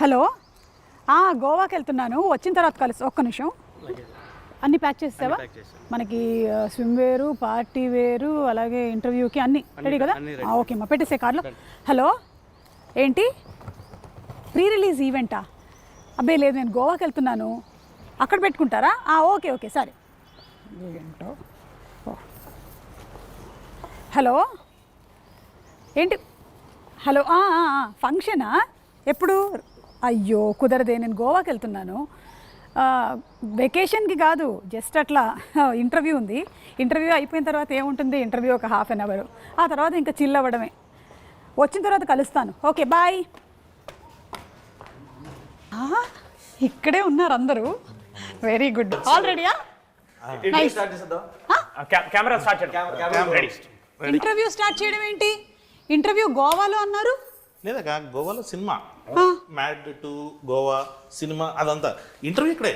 Hello, గోవాకి వెళ్తున్నాను, వచ్చిన తర్వాత కలుసు. ఒక్క నిమిషం, అన్నీ ప్యాక్ చేసావా? మనకి స్విమ్ వేరు, పార్టీ వేరు, అలాగే ఇంటర్వ్యూకి అన్నీ రెడీ కదా? ఓకే అమ్మా, పెట్టేసే కార్లో. హలో, ఏంటి ప్రీ రిలీజ్ ఈవెంటా? అబ్బే లేదు, నేను గోవాకి వెళ్తున్నాను, అక్కడ పెట్టుకుంటారా? ఓకే ఓకే సరే. ఏంటో. హలో ఏంటి? హలో, ఫంక్షనా? ఎప్పుడు? అయ్యో కుదరదే, నేను గోవాకి వెళ్తున్నాను, వెకేషన్కి కాదు, జస్ట్ అట్లా ఇంటర్వ్యూ ఉంది. ఇంటర్వ్యూ అయిపోయిన తర్వాత ఏముంటుంది, ఇంటర్వ్యూ ఒక ½ an hour, ఆ తర్వాత ఇంకా చిల్ అవ్వడమే. వచ్చిన తర్వాత కలుస్తాను. Okay bye. ఇక్కడే ఉన్నారు అందరూ, వెరీ గుడ్. ఆల్ రెడీయా? ఇంటర్వ్యూ స్టార్ట్ చేయడం ఏంటి? ఇంటర్వ్యూ గోవాలో అన్నారు. లేదా గోవాలో సినిమా, మ్యాడ్ టు గోవా సినిమా, అదంతా ఇంటర్వ్యూ ఇక్కడే.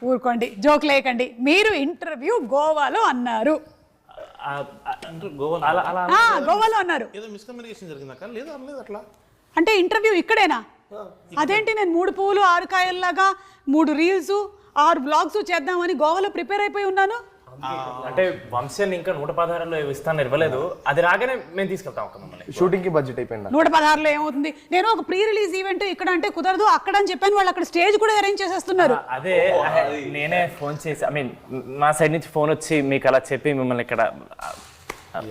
ఊరుకోండి, జోక్ లేకండి. మీరు ఇంటర్వ్యూ గోవాలో అన్నారు. గోవాలో అన్నారు. ఏదో మిస్కమ్యూనికేషన్ జరిగిందాక? లేదా అనలేదు అట్లా. అంటే ఇంటర్వ్యూ ఇక్కడేనా? అదేంటి, నేను 3 పువ్వులు 6 కాయల్లాగా 3 రీల్స్ 6 బ్లాగ్స్ చేద్దామని గోవాలో ప్రిపేర్ అయిపోయి ఉన్నాను. అంటే వంశన్ ఇంకా 116లో ఇస్తాను ఇవ్వలేదు, అది రాగానే మేము తీసుకెళ్తాం. షూటింగ్ కి బడ్జెట్ అయిపోయింది. 116లో ఏమవుతుంది? నేను ఒక ప్రీ రిలీజ్ ఈవెంట్ ఇక్కడ అంటే కుదరదు, అక్కడ అని చెప్పాను. వాళ్ళు అక్కడ స్టేజ్ కూడా అరేంజ్ చేసేస్తున్నారు. అదే నేనే ఫోన్ చేసి, ఐ మీన్ మా సైడ్ నుంచి ఫోన్ వచ్చి మీకు అలా చెప్పి మిమ్మల్ని ఇక్కడ.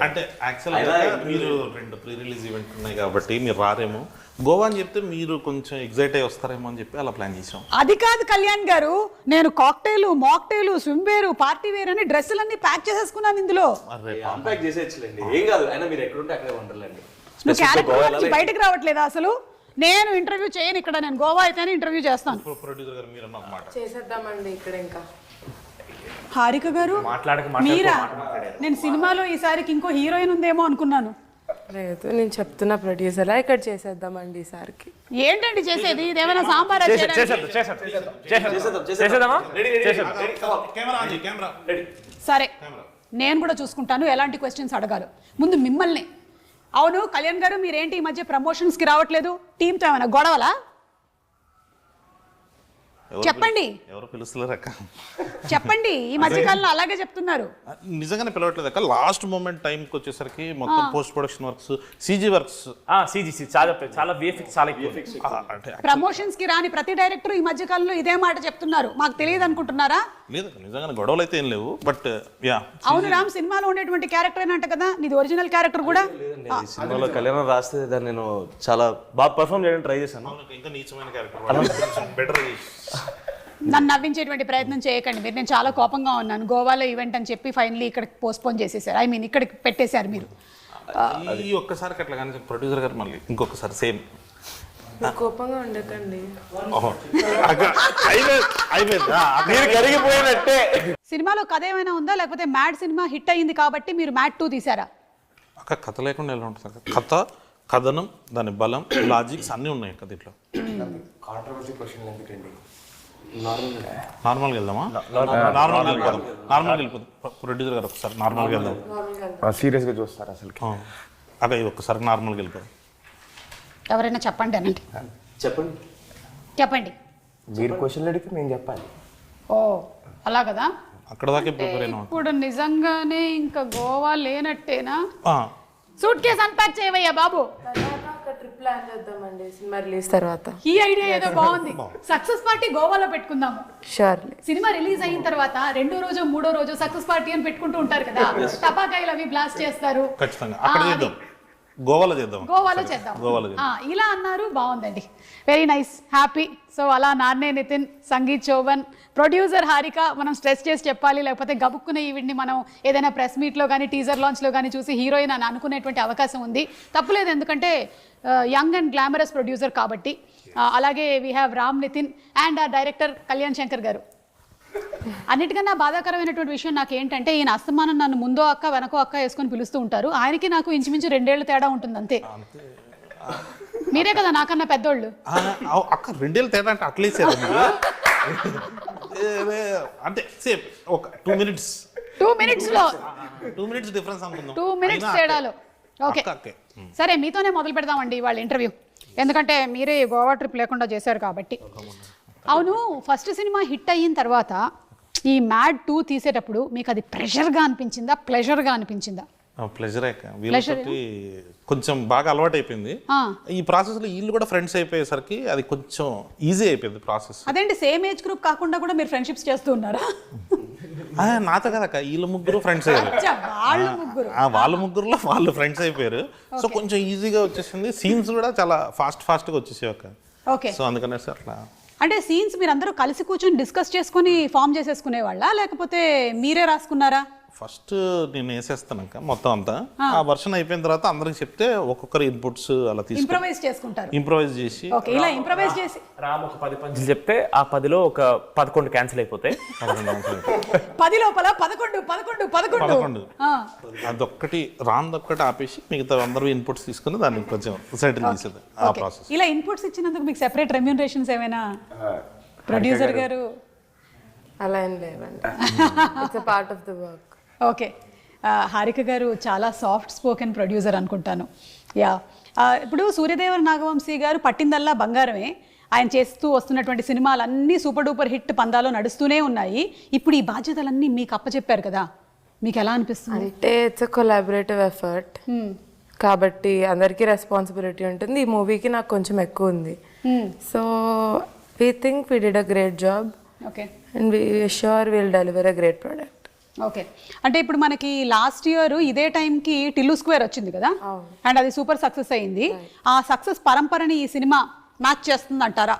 అంటే యాక్చువల్గా మీరు 2 ప్రీ రిలీజ్ ఈవెంట్ ఉన్నాయి కాబట్టి మీరు రారేమో. గోవా అని చెప్తే మీరు కొంచెం ఎగ్జైట్ అయ్యి వస్తారేమో అని చెప్పి అలా ప్లాన్ చేసాం. అది కాదు కళ్యాణ్ గారు, నేను కాక్టైలు, మాక్టైలు, స్విమ్ వేరు, పార్టీ వేర్ అని డ్రెస్సులన్నీ ప్యాక్ చేసేసుకున్నాను ఇందులో. ప్యాక్ చేసేయచ్చులేండి, ఏం కాదు. అయినా మీరు ఎక్కడుంటే అక్కడే వండర్లండి. నువ్వు క్యారెక్టర్ నుంచి బయటకు రావట్లేదా అసలు? నేను ఇంటర్వ్యూ చేయను ఇక్కడ, నేను గోవా అయితేనే ఇంటర్వ్యూ చేస్తాను. ప్రొడ్యూసర్ గారు మీరు అన్న మాట చేసేద్దామండి ఇక్కడ. ఇంకా హారిక గారు మీరా? నేను సినిమాలో ఈసారికి ఇంకో హీరోయిన్ ఉందేమో అనుకున్నాను. లేదు, నేను చెప్తున్నా ప్రొడ్యూసర్ ఇక్కడ చేసేద్దామండి ఈసారికి. ఏంటండి చేసేది? ఇదేమైనా సాంబార్? సరే, నేను కూడా చూసుకుంటాను ఎలాంటి క్వశ్చన్స్ అడగాలి. ముందు మిమ్మల్ని. అవును కళ్యాణ్ గారు, మీరేంటి ఈ మధ్య ప్రమోషన్స్కి రావట్లేదు? టీంతో ఏమైనా గొడవలా? చెప్పండి. ఎవరు పిలుస్తలేరు అక్క? చెప్పండి. ఈ మధ్య కాలంలో అలాగే చెప్తున్నారు. నిజంగానే పిలవట్లేదు అక్క. లాస్ట్ మూమెంట్ టైంకి వచ్చేసరికి మొత్తం post production works, CG works, చాలా VFX చాలా ఎక్కువ. అంటే ప్రమోషన్స్ కి రాని ప్రతి డైరెక్టర్ ఈ మధ్య కాలంలో ఇదే మాట చెప్తున్నారు. మాకు తెలియదు అనుకుంటున్నారా? లేదు, నిజంగానే గొడవలు అయితే ఏం లేవు. బట్ అవును రామ్, సినిమాలో ఉండేటువంటి క్యారెక్టర్ అంట కదా, నీది ఒరిజినల్ క్యారెక్టర్ కూడా. సినిమాలో కళ్యాణం రాస్తే దాన్ని నేను చాలా బాగా పర్ఫామ్ చేయడానికి ట్రై చేశాను. ఇంకా నీచమైన క్యారెక్టర్ బెటర్. నన్ను నవ్వించేటువంటి ప్రయత్నం చేయకండి మీరు. నేను చాలా కోపంగా ఉన్నాను. గోవాలో ఈవెంట్ అని చెప్పి ఫైనలీ ఇక్కడికి పోస్ట్పోన్ చేసేసారు. ఐ మీన్ ఇక్కడికి పెట్టేశారు మీరు. ఈ ఒక్కసారికి అట్లా కానీ ప్రొడ్యూసర్ గారు మళ్ళీ ఇంకొకసారి సేమ్. కోపంగా ఉండకండి. కరిగిపోయినట్టే. సినిమాలో కథ ఏమైనా ఉందా, లేకపోతే మ్యాడ్ సినిమా హిట్ అయ్యింది కాబట్టి మీరు మ్యాడ్ 2 తీసారా? అక్క కథ లేకుండా ఎలా ఉంటుంది? కథ, కథనం, దాని బలం, లాజిక్స్ అన్నీ ఉన్నాయి కదా దీంట్లో. కాంట్రవర్సీ క్వశ్చన్ ఎందుకండి? నార్మల్గా వెళ్దామా? నార్మల్గా వెళ్ళిపోతుంది. ప్రొడ్యూసర్ గారు ఒకసారి నార్మల్గా వెళ్దాం. సీరియస్గా చూస్తారు అసలు? అక్క ఇది ఒక్కసారి నార్మల్గా వెళ్ళిపోదాం. ఎవరైనా చెప్పండి అనండి. చెప్పండి. మీరు క్వశ్చన్లు అడిగితే నేను చెప్పాలి. అలా కదా. అక్కడ దాకా ప్రిపేర్ అయినా. ఇప్పుడు నిజంగానే ఇంకా గోవా లేనట్టేనా? సూట్ కేసు అన్పాక్ చేయవయ్యా బాబు. ట్రిప్ ప్లాన్ చేద్దామండి సినిమా రిలీజ్ తర్వాత. ఈ ఐడియా ఏదో బాగుంది. సక్సెస్ పార్టీ గోవాలో పెట్టుకుందాము. షూర్లీ. సినిమా రిలీజ్ అయిన తర్వాత 2వ రోజు 3వ రోజు సక్సెస్ పార్టీ అని పెట్టుకుంటూ ఉంటారు కదా, టపాకాయలు అవి బ్లాస్ట్ చేస్తారు. ఖచ్చితంగా అక్కడ చేద్దాం. గోవాలో చేద్దాం. ఇలా అన్నారు, బాగుందండి. Very nice, happy. సో అలా నాన్నే నితిన్, సంగీత్ చౌవన్, ప్రొడ్యూసర్ హారిక. మనం స్ట్రెస్ చేసి చెప్పాలి, లేకపోతే గబుక్కునే ఈవిడ్ని మనం ఏదైనా ప్రెస్ మీట్లో కానీ టీజర్ లాంచ్లో కానీ చూసి హీరోయిన్ అని అనుకునేటువంటి అవకాశం ఉంది. తప్పులేదు, ఎందుకంటే యంగ్ అండ్ గ్లామరస్ ప్రొడ్యూసర్ కాబట్టి. అలాగే we have Ram Nitin and ఆ డైరెక్టర్ కళ్యాణ్ శంకర్ గారు. అన్నిటికన్నా బాధాకరమైనటువంటి విషయం నాకు ఏంటంటే, ఈయన అస్తమానం నన్ను ముందో అక్క వెనకో అక్క వేసుకొని పిలుస్తూ ఉంటారు. ఆయనకి నాకు ఇంచుమించు 2 ఏళ్ళు తేడా ఉంటుంది అంతే. మీరే కదా నాకన్నా పెద్దోళ్ళు. అక్క 2 ఏళ్ళు తేడా అంటే అట్లీస్ట్ అంటే సేమ్ ఒక 2 minutes 2 minutesలో 2 minutes డిఫరెన్స్ అనుకుందాం. 2 minutes తేడాలో. ఓకే సరే, మీతోనే మొదలు పెడదామండి వాళ్ళ ఇంటర్వ్యూ. ఎందుకంటే మీరే గోవా ట్రిప్ లేకుండా చేశారు కాబట్టి. అవును, ఫస్ట్ సినిమా హిట్ అయిన తర్వాత ఈ మ్యాడ్ 2 తీసేటప్పుడు మీకు అది ప్రెషర్గా అనిపించిందా, ప్లెజర్గా అనిపించిందా? ప్లెజరే వీళ్ళతోటి కొంచెం బాగా అలవాటు అయిపోయింది. ఈ ప్రాసెస్ లో వీళ్ళు కూడా ఫ్రెండ్స్ అయిపోయేసరికి అది కొంచెం ఈజీ అయిపోయింది ప్రాసెస్. అదేంటి, సేమ్ ఏజ్ గ్రూప్ కాకుండా కూడా మీరు ఫ్రెండ్షిప్స్ చేస్తూ ఉన్నారా? నాతో కదక్క, వీళ్ళు ముగ్గురు ఫ్రెండ్స్ అయ్యారు. వాళ్ళ ముగ్గురులో వాళ్ళు ఫ్రెండ్స్ అయిపోయారు. సో కొంచెం ఈజీగా వచ్చేసింది. సీన్స్ కూడా చాలా ఫాస్ట్ గా వచ్చేసాయి అక్క. ఓకే, సో అందుకనే అట్లా. అంటే సీన్స్ మీరు అందరూ కలిసి కూర్చొని డిస్కస్ చేసుకుని ఫామ్ చేసేసుకునే వాళ్ళ, లేకపోతే మీరే రాసుకున్నారా? ఫస్ట్ నేను వేసేస్తానక్క మొత్తం అంతా. ఆ వర్షన్ అయిపోయిన తర్వాత అందరికి చెప్తే ఒక్కొక్కరు ఇన్పుట్స్ అలా తీసుకుని ఇంప్రవైజ్ చేసుకుంటారు. ఇంప్రవైజ్ చేసి ఓకే, ఇలా ఇంప్రవైజ్ చేసి రామ్ ఒక 10 పంచులు చెప్తే ఆ 10లో ఒక 11 క్యాన్సిల్ అయిపోతాయి. 10 లోపల 11 అదొక్కటి రాందొక్కటి ఆపేసి మిగతా అందరూ ఇన్పుట్స్ తీసుకుని దాన్ని కొంచెం సెటిల్ చేసేది ఆ ప్రాసెస్. ఇలా ఇన్పుట్స్ ఇచ్చినందుకు మీకు సెపరేట్ రెమ్యూనరేషన్స్ ఏమైనా ప్రొడ్యూసర్ గారు? అలా ఏం లేవండి, it's part of the work. Okay, Harika గారు చాలా సాఫ్ట్ స్పోకెన్ ప్రొడ్యూసర్ అనుకుంటాను. యా, ఇప్పుడు సూర్యదేవర నాగవంశీ గారు పట్టిందల్లా బంగారమే. ఆయన చేస్తూ వస్తున్నటువంటి సినిమాలన్నీ సూపర్ డూపర్ హిట్ పందాలో నడుస్తూనే ఉన్నాయి. ఇప్పుడు ఈ బాధ్యతలన్నీ మీకు అప్పచెప్పారు కదా, మీకు ఎలా అనిపిస్తుంది? అంటే ఇట్స్ అ కొలాబరేటివ్ ఎఫర్ట్ కాబట్టి అందరికీ రెస్పాన్సిబిలిటీ ఉంటుంది. ఈ మూవీకి నాకు కొంచెం ఎక్కువ ఉంది. So we think we did a great job. Okay, and we sure will deliver a great product. Okay, అంటే ఇప్పుడు మనకి లాస్ట్ ఇయర్ ఇదే టైంకి టిల్లు స్క్వేర్ వచ్చింది కదా, అండ్ అది సూపర్ సక్సెస్ అయింది. ఆ సక్సెస్ పరంపరని ఈ సినిమా మ్యాచ్ చేస్తుంది అంటారా?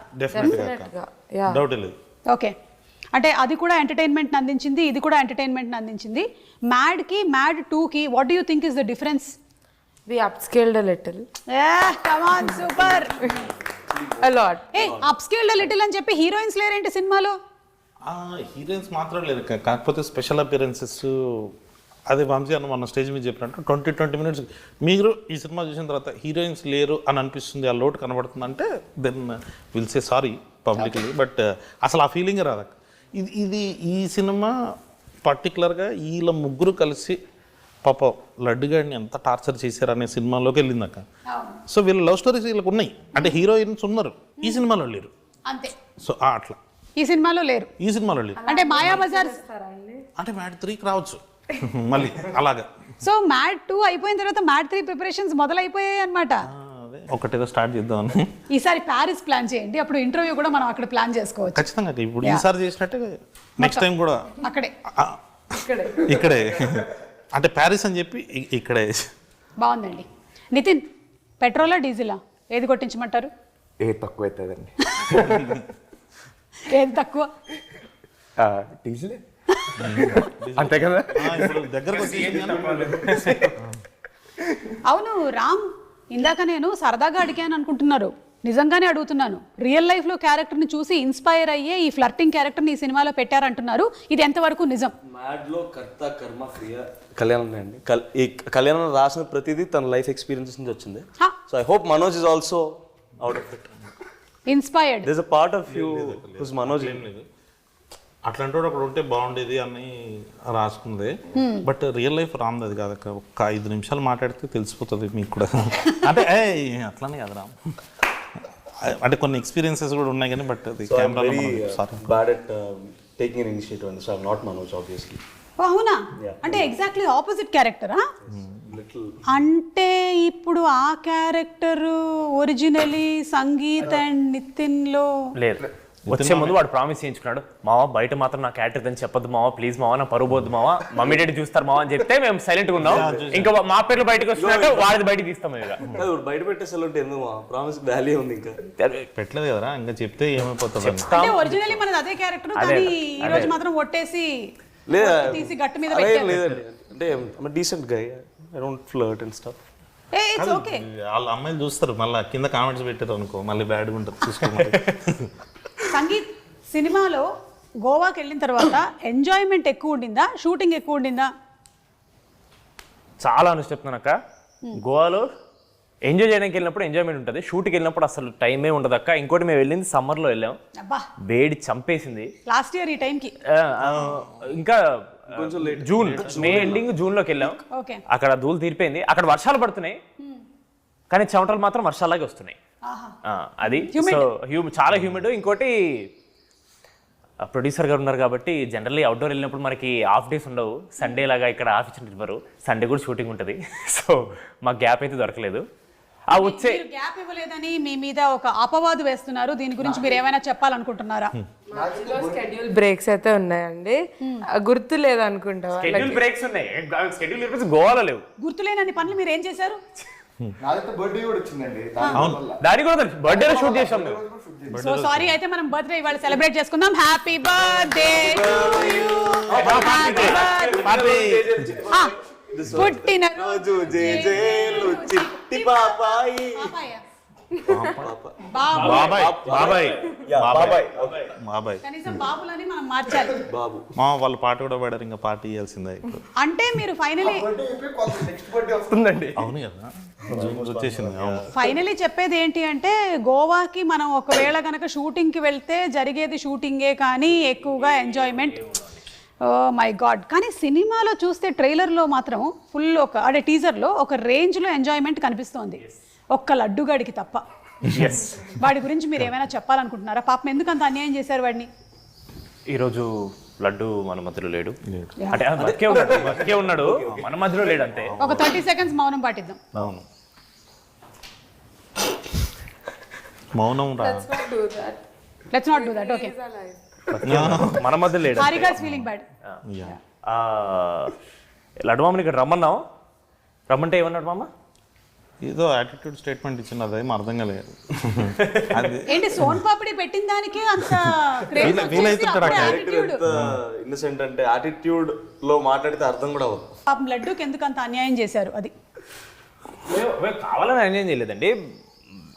డౌట్ లేదు. ఓకే, అంటే అది కూడా ఎంటర్టైన్మెంట్ అందించింది, ఇది కూడా ఎంటర్టైన్మెంట్ అందించింది. మ్యాడ్కి మ్యాడ్ 2కి what do you think is the difference? We upscaled a little. Come on, super. A lot. Hey, upscaled a little అని చెప్పి హీరోయిన్స్ లేరేంటి సినిమాలో? హీరోయిన్స్ మాత్రం లేదు, కాకపోతే స్పెషల్ అపియరెన్సెస్. అదే వంశీ అన్న మన స్టేజ్ మీద చెప్పినట్టు 20 minutes మీరు ఈ సినిమా చూసిన తర్వాత హీరోయిన్స్ లేరు అని అనిపిస్తుంది, ఆ లోటు కనబడుతుంది అంటే then will say sorry publicly. But అసలు ఆ ఫీలింగ్ రాదు. ఇది ఈ సినిమా పర్టికులర్గా వీళ్ళ ముగ్గురు కలిసి పాప లడ్డుగాడిని ఎంత టార్చర్ చేశారు అనే సినిమాలోకి వెళ్ళిందక్క. సో వీళ్ళ లవ్ స్టోరీస్ వీళ్ళకి ఉన్నాయి, అంటే హీరోయిన్స్ ఉన్నారు, ఈ సినిమాలో లేరు అంతే. సో అట్లా ఈ సినిమాలో లేరు, ఈ సినిమాలో లేరు. అంటే మాయాబజార్ అంటే మ్యాడ్ 3కి రావచ్చు మళ్ళీ అలాగా. సో మ్యాడ్ 2 అయిపోయిన తర్వాత మ్యాడ్ 3 ప్రిపరేషన్స్ మొదలైపోయాయి అనమాట. ఒకటేదో స్టార్ట్ చేద్దామని. ఈసారి ప్యారిస్ ప్లాన్ చేయండి, అప్పుడు ఇంటర్వ్యూ కూడా మనం అక్కడ ప్లాన్ చేసుకోవచ్చు. ఖచ్చితంగా ఇప్పుడు ఈసారి చేసినట్టే నెక్స్ట్ టైం కూడా అక్కడే ఇక్కడే, అంటే ప్యారిస్ అని చెప్పి ఇక్కడే. బాగుందండి. నితిన్, పెట్రోలా డీజిలా ఏది కొట్టించమంటారు? ఏ తక్కువ అవుతుందండి? ఏది తక్కువ? డీజిలే అంతే కదా. ఇప్పుడు దగ్గరకు అవును రామ్, ఇందాక నేను సరదాగా అడిగాను అనుకుంటున్నారు, నిజంగానే అడుగుతున్నాను. రియల్ లైఫ్లో క్యారెక్టర్ని చూసి ఇన్స్పైర్ అయ్యే ఈ ఫ్లర్టింగ్ క్యారెక్టర్ని ఈ సినిమాలో పెట్టారంటున్నారు, ఇది ఎంతవరకు నిజం? మ్యాడ్లో కర్త కర్మ క్రియ కళ్యాణం అండి. ఈ కళ్యాణం రాసిన ప్రతిదీ తన లైఫ్ ఎక్స్పీరియన్సెస్ నుంచి వచ్చింది. So I hope Manoj is also out of it inspired. There is a part of you whose Manoj. ఏం లేదు, అట్లాంటి వాడు అక్కడ ఉంటే బాగుండేది అని రాసుకుంది. బట్ రియల్ లైఫ్ రామ్ది అది కాదక్క. ఒక 5 నిమిషాలు మాట్లాడితే తెలిసిపోతుంది మీకు కూడా. అంటే అట్లానే కాదు రామ్, అంటే కొన్ని ఎక్స్పీరియన్సెస్ కూడా ఉన్నాయి కానీ బట్ అది bad at taking an initiative అండి. So I am not Manoj obviously. అవునా? అంటే ఎగ్జాక్ట్లీ ఆపోజిట్ క్యారెక్టరా? అంటే ఇప్పుడు ఆ character originally Sangeeth and Nithiin లో లేదు. వచ్చే ముందు వాడు ప్రామిస్ చేయించుకున్నాడు, మావా బయట మాత్రం నా క్యారెక్టర్ అని చెప్పొద్దు మావా, ప్లీజ్ మావా, నా పరువు పోద్దు మావా, మమ్మీ డాడీ చూస్తారు మావా అని చెప్తే మేము సైలెంట్ గా ఉన్నాం. ఇంకా మా పేర్లు బయటకు వస్తున్నట్టు వాడిది బయటకు తీస్తాం. బయట పెట్టేసారు ఎందుకు ప్రామిస్ వాల్యూ ఉంది, ఇంకా పెట్టలేదు కదరా, ఇంకా చెప్తే ఏమైపోతుంది. అంటే ఒరిజినలీ మనది అదే క్యారెక్టర్, కానీ ఈ రోజు మాత్రం ఒట్టేసి తీసి గట్టు మీద లేదండి. అంటే decent guy, I don't flirt and stuff. It's okay. వాళ్ళ అమ్మాయిలు చూస్తారు, మళ్ళీ కింద కామెంట్స్ పెట్టారు అనుకో మళ్ళీ బ్యాడ్గా ఉంటుంది, చూసుకోవాలి. సంగీత్ సినిమాలో గోవాకి వెళ్ళిన తర్వాత ఎంజాయ్మెంట్ ఎక్కువ ఉండిందా, షూటింగ్ ఎక్కువ ఉండిందా? చాలా అని చెప్తున్నాను అక్క. గోవాలో ఎంజాయ్ చేయడానికి వెళ్ళినప్పుడు ఎంజాయ్మెంట్ ఉంటుంది, షూట్కి వెళ్ళినప్పుడు అసలు టైమే ఉండదు అక్క. ఇంకోటి మేము వెళ్ళింది సమ్మర్లో వెళ్ళాం, వేడి చంపేసింది లాస్ట్ ఇయర్ ఈ టైంకి. ఇంకా జూన్, మే ఎండింగ్ జూన్లోకి వెళ్ళాం. అక్కడ ధూళి తీరిపోయింది, అక్కడ వర్షాలు పడుతున్నాయి కానీ చెమటలు మాత్రం వర్షాలాగే వస్తున్నాయి. అది సో చాలా హ్యూమిడ్. ఇంకోటి ప్రొడ్యూసర్ గారు ఉన్నారు కాబట్టి జనరల్లీ అవుట్డోర్ వెళ్ళినప్పుడు మనకి హాఫ్ డేస్ ఉండవు. సండే లాగా ఇక్కడ ఆఫ్ ఇచ్చిన ఇవ్వరు, సండే కూడా షూటింగ్ ఉంటుంది. సో మాకు గ్యాప్ అయితే దొరకలేదు. ఆ వచ్చే గ్యాప్ ఇవ్వలేదని మీ మీద ఒక అపవాదు వేస్తున్నారు, దీని గురించి మీరు ఏమైనా చెప్పాలనుకుంటున్నారా? షెడ్యూల్ బ్రేక్స్ అయితే ఉన్నాయండి, గుర్తు లేదు అనుకుంటా. షెడ్యూల్ బ్రేక్స్ ఉన్నాయి, షెడ్యూల్ బ్రేక్స్ గోవాలో లేవు. గుర్తులేనన్ని పనులు మీరు ఏం చేశారు? నాదైతే బర్త్డే కూడా వచ్చిందండి, దాని కూడా బర్త్డేలో షూట్ చేసాం మేము. సో సారీ, అయితే మనం బర్త్డే ఇవాళ సెలబ్రేట్ చేసుకుందాం. హ్యాపీ బర్త్డే పుట్టిన రోజు చిట్టి పాపాయి. బాబాయ్ బాబాయ్ బాబాయ్ బాబాయ్ కనీసం బాబులని మనం మార్చాలి. బాబు వాళ్ళు పాట కూడా పాడారు, ఇంకా పార్టీ ఇవ్వాల్సిందే ఇప్పుడు. అంటే మీరు ఫైనలీ నెక్స్ట్ బర్త్డే వస్తుందండి. అవును కదా, వచ్చేసింది. అవును. ఫైనలీ చెప్పేది ఏంటి అంటే, గోవాకి మనం ఒకవేళ కనుక షూటింగ్కి వెళ్తే జరిగేది షూటింగే కానీ ఎక్కువగా ఎంజాయ్మెంట్. Oh my God. కానీ సినిమాలో చూస్తే ట్రైలర్లో మాత్రం ఫుల్ అంటే టీజర్లో ఒక రేంజ్లో ఎంజాయ్మెంట్ కనిపిస్తోంది, ఒక్క లడ్డుగాడికి తప్ప. వాడి గురించి మీరు ఏమైనా చెప్పాలనుకుంటున్నారా? పాపం ఎందుకు అంత అన్యాయం చేశారు వాడిని? ఈరోజు లడ్డు మన మధ్యలో లేడు, అంటే బతికే ఉన్నాడు, మన మధ్యలో లేడు అంతే. ఒక 30 seconds మౌనం పాటిద్దాం. అవును, మౌనం రా. Let's not do that. Okay, మన మధ్య లేడు. Harika's feeling bad. లడ్డు మామని ఇక్కడ రమ్మన్నాం, రమ్మంటే ఏమన్నాడు మామ? ఏదో యాటిట్యూడ్ స్టేట్మెంట్ ఇచ్చిన, అదేం అర్థం కాలేదు. అది ఏంటి సోన్ పాపిడి పెట్టిన దానికి అంత ఇన్నసెంట్ అంటే యాటిట్యూడ్ లో మాట్లాడితే అర్థం కూడా అవ్వదు. పాపం లడ్డూకి ఎందుకు అంత అన్యాయం చేశారు? అది మేము కావాలని అన్యాయం చేయలేదండి,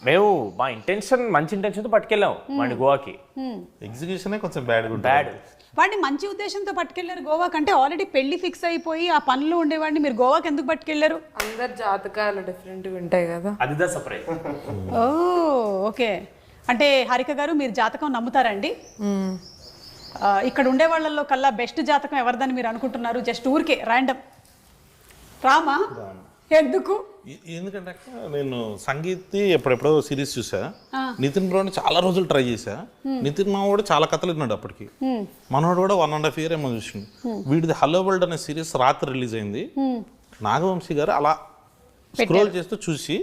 మేము మా ఇంటెన్షన్ మంచి ఇంటెన్షన్తో పట్టుకెళ్ళాం వాడిని గోవాకి. ఎగ్జిక్యూషనే కొంచెం బ్యాడ్. వాడిని మంచి ఉద్దేశంతో పట్టుకెళ్లారు గోవా కంటే. ఆల్రెడీ పెళ్లి ఫిక్స్ అయిపోయి ఆ పనులు ఉండేవాడిని మీరు గోవాకి ఎందుకు పట్టుకెళ్లారు? అందరు జాతకాలు డిఫరెంట్గా ఉంటాయి కదా, అదిదా సర్ప్రైజ్. ఓ ఓకే. అంటే హారిక గారు, మీరు జాతకం నమ్ముతారండి? ఇక్కడ ఉండే వాళ్ళల్లో కల్లా బెస్ట్ జాతకం ఎవరిదని మీరు అనుకుంటున్నారు? జస్ట్ ఊరికే ర్యాండమ్ రామా? ఎందుకు? ఎందుకంటే నేను సంగీత్ ఎప్పుడెప్పుడో సిరీస్ చూసా, నితిన్ బ్రోని చాలా రోజులు ట్రై చేశా. నితిన్ మామ కూడా చాలా కథలు విన్నాడు అప్పటికి, మనోడు కూడా 1.5 year ఏమో చూసిండు. వీడిది హలో వరల్డ్ అనే సిరీస్ రాత్రి రిలీజ్ అయింది. నాగవంశీ గారు అలా స్క్రోల్ చేస్తూ చూసి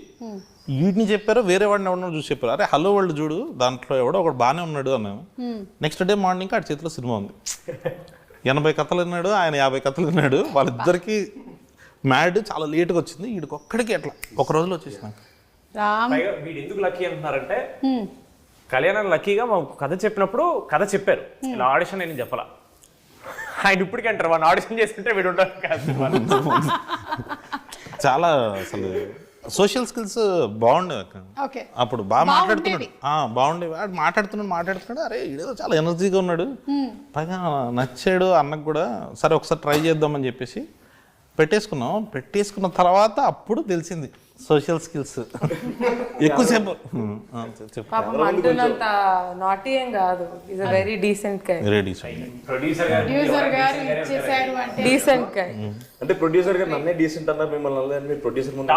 వీటిని చెప్పారు, వేరే వాడిని ఎవడన్నా చూసి చెప్పారు, అరే హలో వరల్డ్ చూడు, దాంట్లో ఎవడో ఒకడు బాగానే ఉన్నాడు అన్నాను. నెక్స్ట్ డే మార్నింగ్ ఆడి చేతిలో సినిమా ఉంది. 80 కథలు విన్నాడు, ఆయన 50 కథలు విన్నాడు. వాళ్ళిద్దరికి మ్యాడ్ చాలా లేట్గా వచ్చింది, వీడికి ఒక్కడికి ఎట్లా ఒక రోజులో వచ్చేసినాక. వీడు ఎందుకు లక్కీ అంటున్నారంటే, కళ్యాణం లక్కీగా మా కథ చెప్పినప్పుడు కథ చెప్పారు, ఇలా ఆడిషన్ నేను చెప్పాల. ఆయన ఇప్పటికీ అంటారు వాడిని ఆడిషన్ చేస్తుంటే వీడు ఉంటారు కాదు. చాలా అసలు సోషల్ స్కిల్స్ బాగుండేవి అక్క. అప్పుడు బాగా మాట్లాడుతున్నాడు, బాగుండేవి. వాడు మాట్లాడుతున్నాడు, అరే ఈడేదో చాలా ఎనర్జీగా ఉన్నాడు, పైగా నచ్చాడు అన్నకు కూడా. సరే ఒకసారి ట్రై చేద్దామని చెప్పేసి పెట్టేసుకున్న తర్వాత అప్పుడు తెలిసింది సోషల్ స్కిల్స్ ఎక్కువసేపు. పాపం అంటున్నంత నాటీ ఏం కాదు, is a very decent guy. Producer గారు ఇచ్చేసారు అంటే డీసెంట్ గై. అంటే ప్రొడ్యూసర్ గారు నన్నే డీసెంట్ అన్నారు, మిమ్మల్ని అన్నారు, మీరు ప్రొడ్యూసర్ ముందు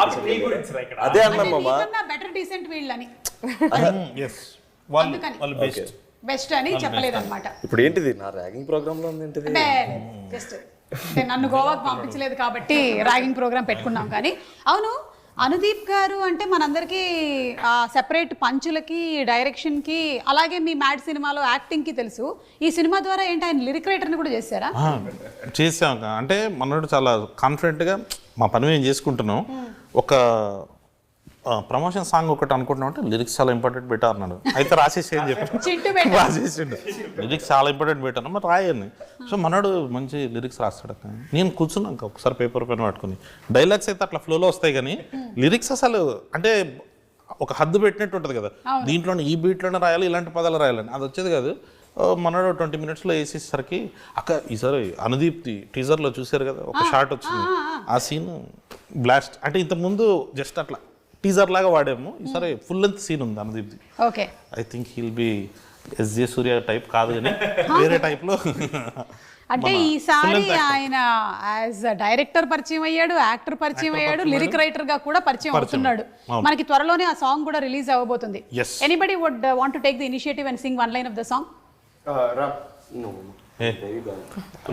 అదే అన్నాం మామ. బెటర్ డీసెంట్ వీళ్ళని బెస్ట్ అని చెప్పలేదు అనమాట. ఇప్పుడు ఏంటిది నా ర్యాగింగ్ ప్రోగ్రామ్ లో ఉంది ఏంటిది? జస్ట్ నన్ను గోవాకు పంపించలేదు కాబట్టి ర్యాగింగ్ ప్రోగ్రామ్ పెట్టుకున్నాం. కానీ అవును, అనుదీప్ గారు అంటే మనందరికీ సెపరేట్ పంచులకి, డైరెక్షన్కి, అలాగే మీ మ్యాడ్ సినిమాలో యాక్టింగ్కి తెలుసు. ఈ సినిమా ద్వారా ఏంటి ఆయన లిరిక్ రైటర్ని కూడా చేశారా? చేసాం. అంటే మనోడు చాలా కాన్ఫిడెంట్గా మా పని మేము చేసుకుంటున్నాం. ఒక ప్రమోషన్ సాంగ్ ఒకటి అనుకుంటున్నాం అంటే లిరిక్స్ చాలా ఇంపార్టెంట్ పెట్టారు అన్నాడు. అయితే రాసేసి అని చెప్పి రాసేసిండు, లిరిక్స్ చాలా ఇంపార్టెంట్ పెట్టాను మరి రాయని. సో మనోడు మంచి లిరిక్స్ రాస్తాడు. నేను కూర్చున్నాక ఒకసారి పేపర్ పెన్ పట్టుకుని, డైలాగ్స్ అయితే అట్లా ఫ్లోలో వస్తాయి కానీ లిరిక్స్ అసలు అంటే ఒక హద్దు పెట్టినట్టు ఉంటుంది కదా, దీంట్లోనే ఈ బీట్లోనే రాయాలి, ఇలాంటి పదాలు రాయాలని అది వచ్చేది కాదు. మనోడు 20 minutes వేసేసరికి అక్క ఈసారి అనుదీప్తి టీజర్లో చూసారు కదా ఒక షార్ట్ వచ్చింది, ఆ సీన్ బ్లాస్ట్. అంటే ఇంతకుముందు జస్ట్ అట్లా టీజర్ లాగా వాడాము, ఈసారి ఫుల్ లెంత్ సీన్ ఉంది అనుదీప్ది. Okay, I think he'll be SJ Suryah type కాదు కానీ వేరే టైప్లో అంటే ఈసారి ఆయన యాజ్ డైరెక్టర్ పరిచయం అయ్యాడు, యాక్టర్ పరిచయం అయ్యాడు, లిరిక్ రైటర్ గా కూడా పరిచయం అవుతున్నాడు. మనకి త్వరలోనే ఆ సాంగ్ కూడా రిలీజ్ అవ్వబోతుంది. Yes. Anybody would want to take the initiative and sing one line of the song?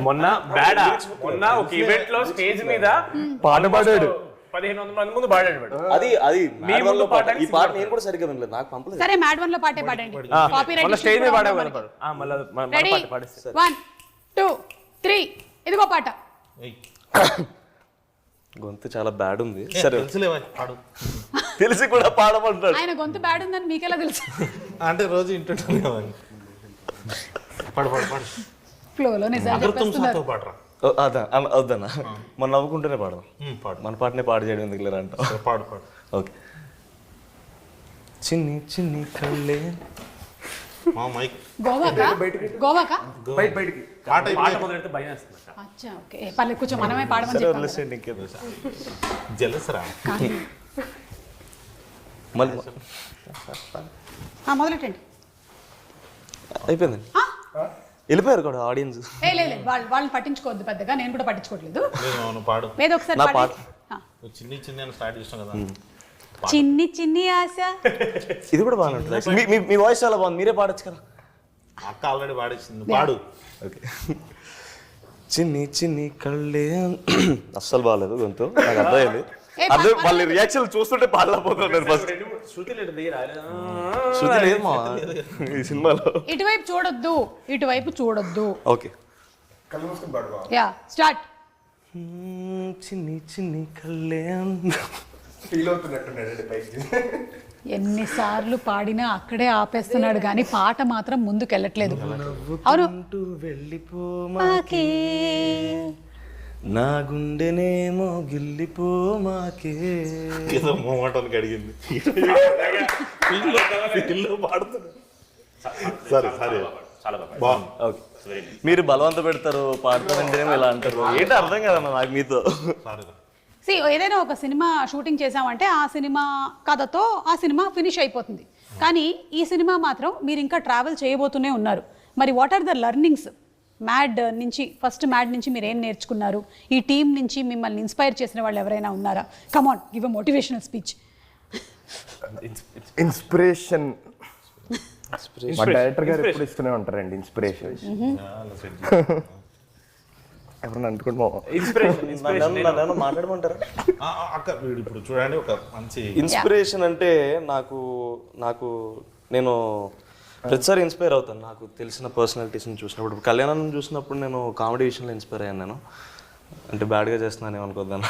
మొన్న ఒక ఈవెంట్ లో స్టేజ్ మీద పాట పాడాడు 1500 మంది ముందు పాడాడు వాడు. అది మీ ముందు పాట పాట ఈ పాట నేను కూడా సరిగ్గా వినలేదు, నాకు పంపలేదు. సరే మ్యాడ్ వన్ లో పాటే పాడండి. మొన్న స్టేజ్ మీద పాడావు కదా పాడు. రెడీ 1 2 3 ఇదిగో పాట. గొంతు చాలా బ్యాడ్ ఉంది. సరే తెలుసులేవా పాడు తెలిసి కూడా పాడమంటాడు. ఆయన గొంతు బ్యాడ్ ఉందని మీకెలా తెలుసు? అంటే రోజు ఇంటుంటాను కదా. పాడు పాడు పాడు ఫ్లోలో నిజాలు అగర్తుమ్ చెప్పేస్తున్నారు. సాతో పాడరా. వద్దన్నా మనం నవ్వుకుంటూనే పాడదాం. పాడు మన పాటనే పాడు చేయడం ఎందుకు లేరా అంట. పాడు పాడు. ఓకే. చిన్ని చిన్ని కళ్ళే మా మైక్ గోవాకా బయటికి పాట పాట మొదలెడితే భయం వేస్తుంది. అచ్చా ఓకే పర్లేదు కూర్చో, మనమే పాడమని సరే చెప్పాం కదా. వదిలేసేయండి ఇంకేదో. జలసరా మళ్ళీ మొదలెట్టండి. అయిపోయిందండి, వెళ్ళిపోయారు కూడా ఆడియన్స్. లేదు వాళ్ళని పట్టించుకోవద్దు పెద్దగా, నేను కూడా పట్టించుకోవట్లేదు. అవును పాడు. ఏదో ఒకసారి నా పాడి. పాట. చిన్ని చిన్ని అని స్టార్ట్ చేస్తాం కదా. చిన్ని చిన్ని ఆశ. ఇది కూడా బాగానే ఉంటుంది. మీ వాయిస్ చాలా బాగుంది, మీరే పాడొచ్చు కదా. అక్క ఆల్రెడీ పాడేసింది, పాడు. ఓకే. చిన్ని చిన్ని కళ్ళే అస్సలు బాగాలేదు గొంతు, నాకు అర్థమైంది. అర్థం వాళ్ళ రియాక్షన్ చూస్తుంటే పాడలేకపోతున్నాను ఫస్ట్. శృతి లేదు దగ్గర. శృతి లేదు మా ఈ సినిమాలో. ఇటువైపు చూడొద్దు, ఇటువైపు చూడొద్దు. ఓకే. కళ్ళు మూసుకొని పాడుకో. Yeah start. చిన్ని చిన్ని కళ్ళే ఫీల్ అవుతున్నట్టున్నాడు పైకి. ఎన్నిసార్లు పాడినా అక్కడే ఆపేస్తున్నాడు కానీ పాట మాత్రం ముందుకెళ్ళట్లేదు. అవును. వెళ్ళిపోమాకే నా గుండెనేమో గిల్లిపోమాకే. ఏదో మోమాటానికి అడిగింది. పాడుతుంది. సరే సరే చాలా బాగా బాగుంది. ఓకే. మీరు బలవంత పెడతారు పాడతారంటేనేమో ఇలా అంటారు, ఏంటి అర్థం కదన్నా నాకు మీతో. ఏదైనా ఒక సినిమా షూటింగ్ చేసామంటే ఆ సినిమా కథతో ఆ సినిమా ఫినిష్ అయిపోతుంది. కానీ ఈ సినిమా మాత్రం మీరు ఇంకా ట్రావెల్ చేయబోతూనే ఉన్నారు. మరి what are the learnings mad నుంచి, ఫస్ట్ మ్యాడ్ నుంచి మీరు ఏం నేర్చుకున్నారు? ఈ టీం నుంచి మిమ్మల్ని ఇన్స్పైర్ చేసిన వాళ్ళు ఎవరైనా ఉన్నారా? Come on give a motivational speech. Inspiration మా డైరెక్టర్ గారు ఎప్పుడు ఇస్తూనే ఉంటారండి ఇన్స్పిరేషన్. ఎవరన్నా అనుకుంటున్నా నన్ను మాట్లాడమంటారా? అక్క వీడు ఇప్పుడు చూడండి ఒక మంచి ఇన్స్పిరేషన్ అంటే నాకు నేను ప్రతిసారి ఇన్స్పైర్ అవుతాను నాకు తెలిసిన పర్సనాలిటీస్ని చూసినప్పుడు. కళ్యాణం చూసినప్పుడు నేను కామెడీ విషయంలో ఇన్స్పైర్ అయ్యాను. నేను అంటే బ్యాడ్గా చేస్తున్నాను ఏమనుకోద్దాను.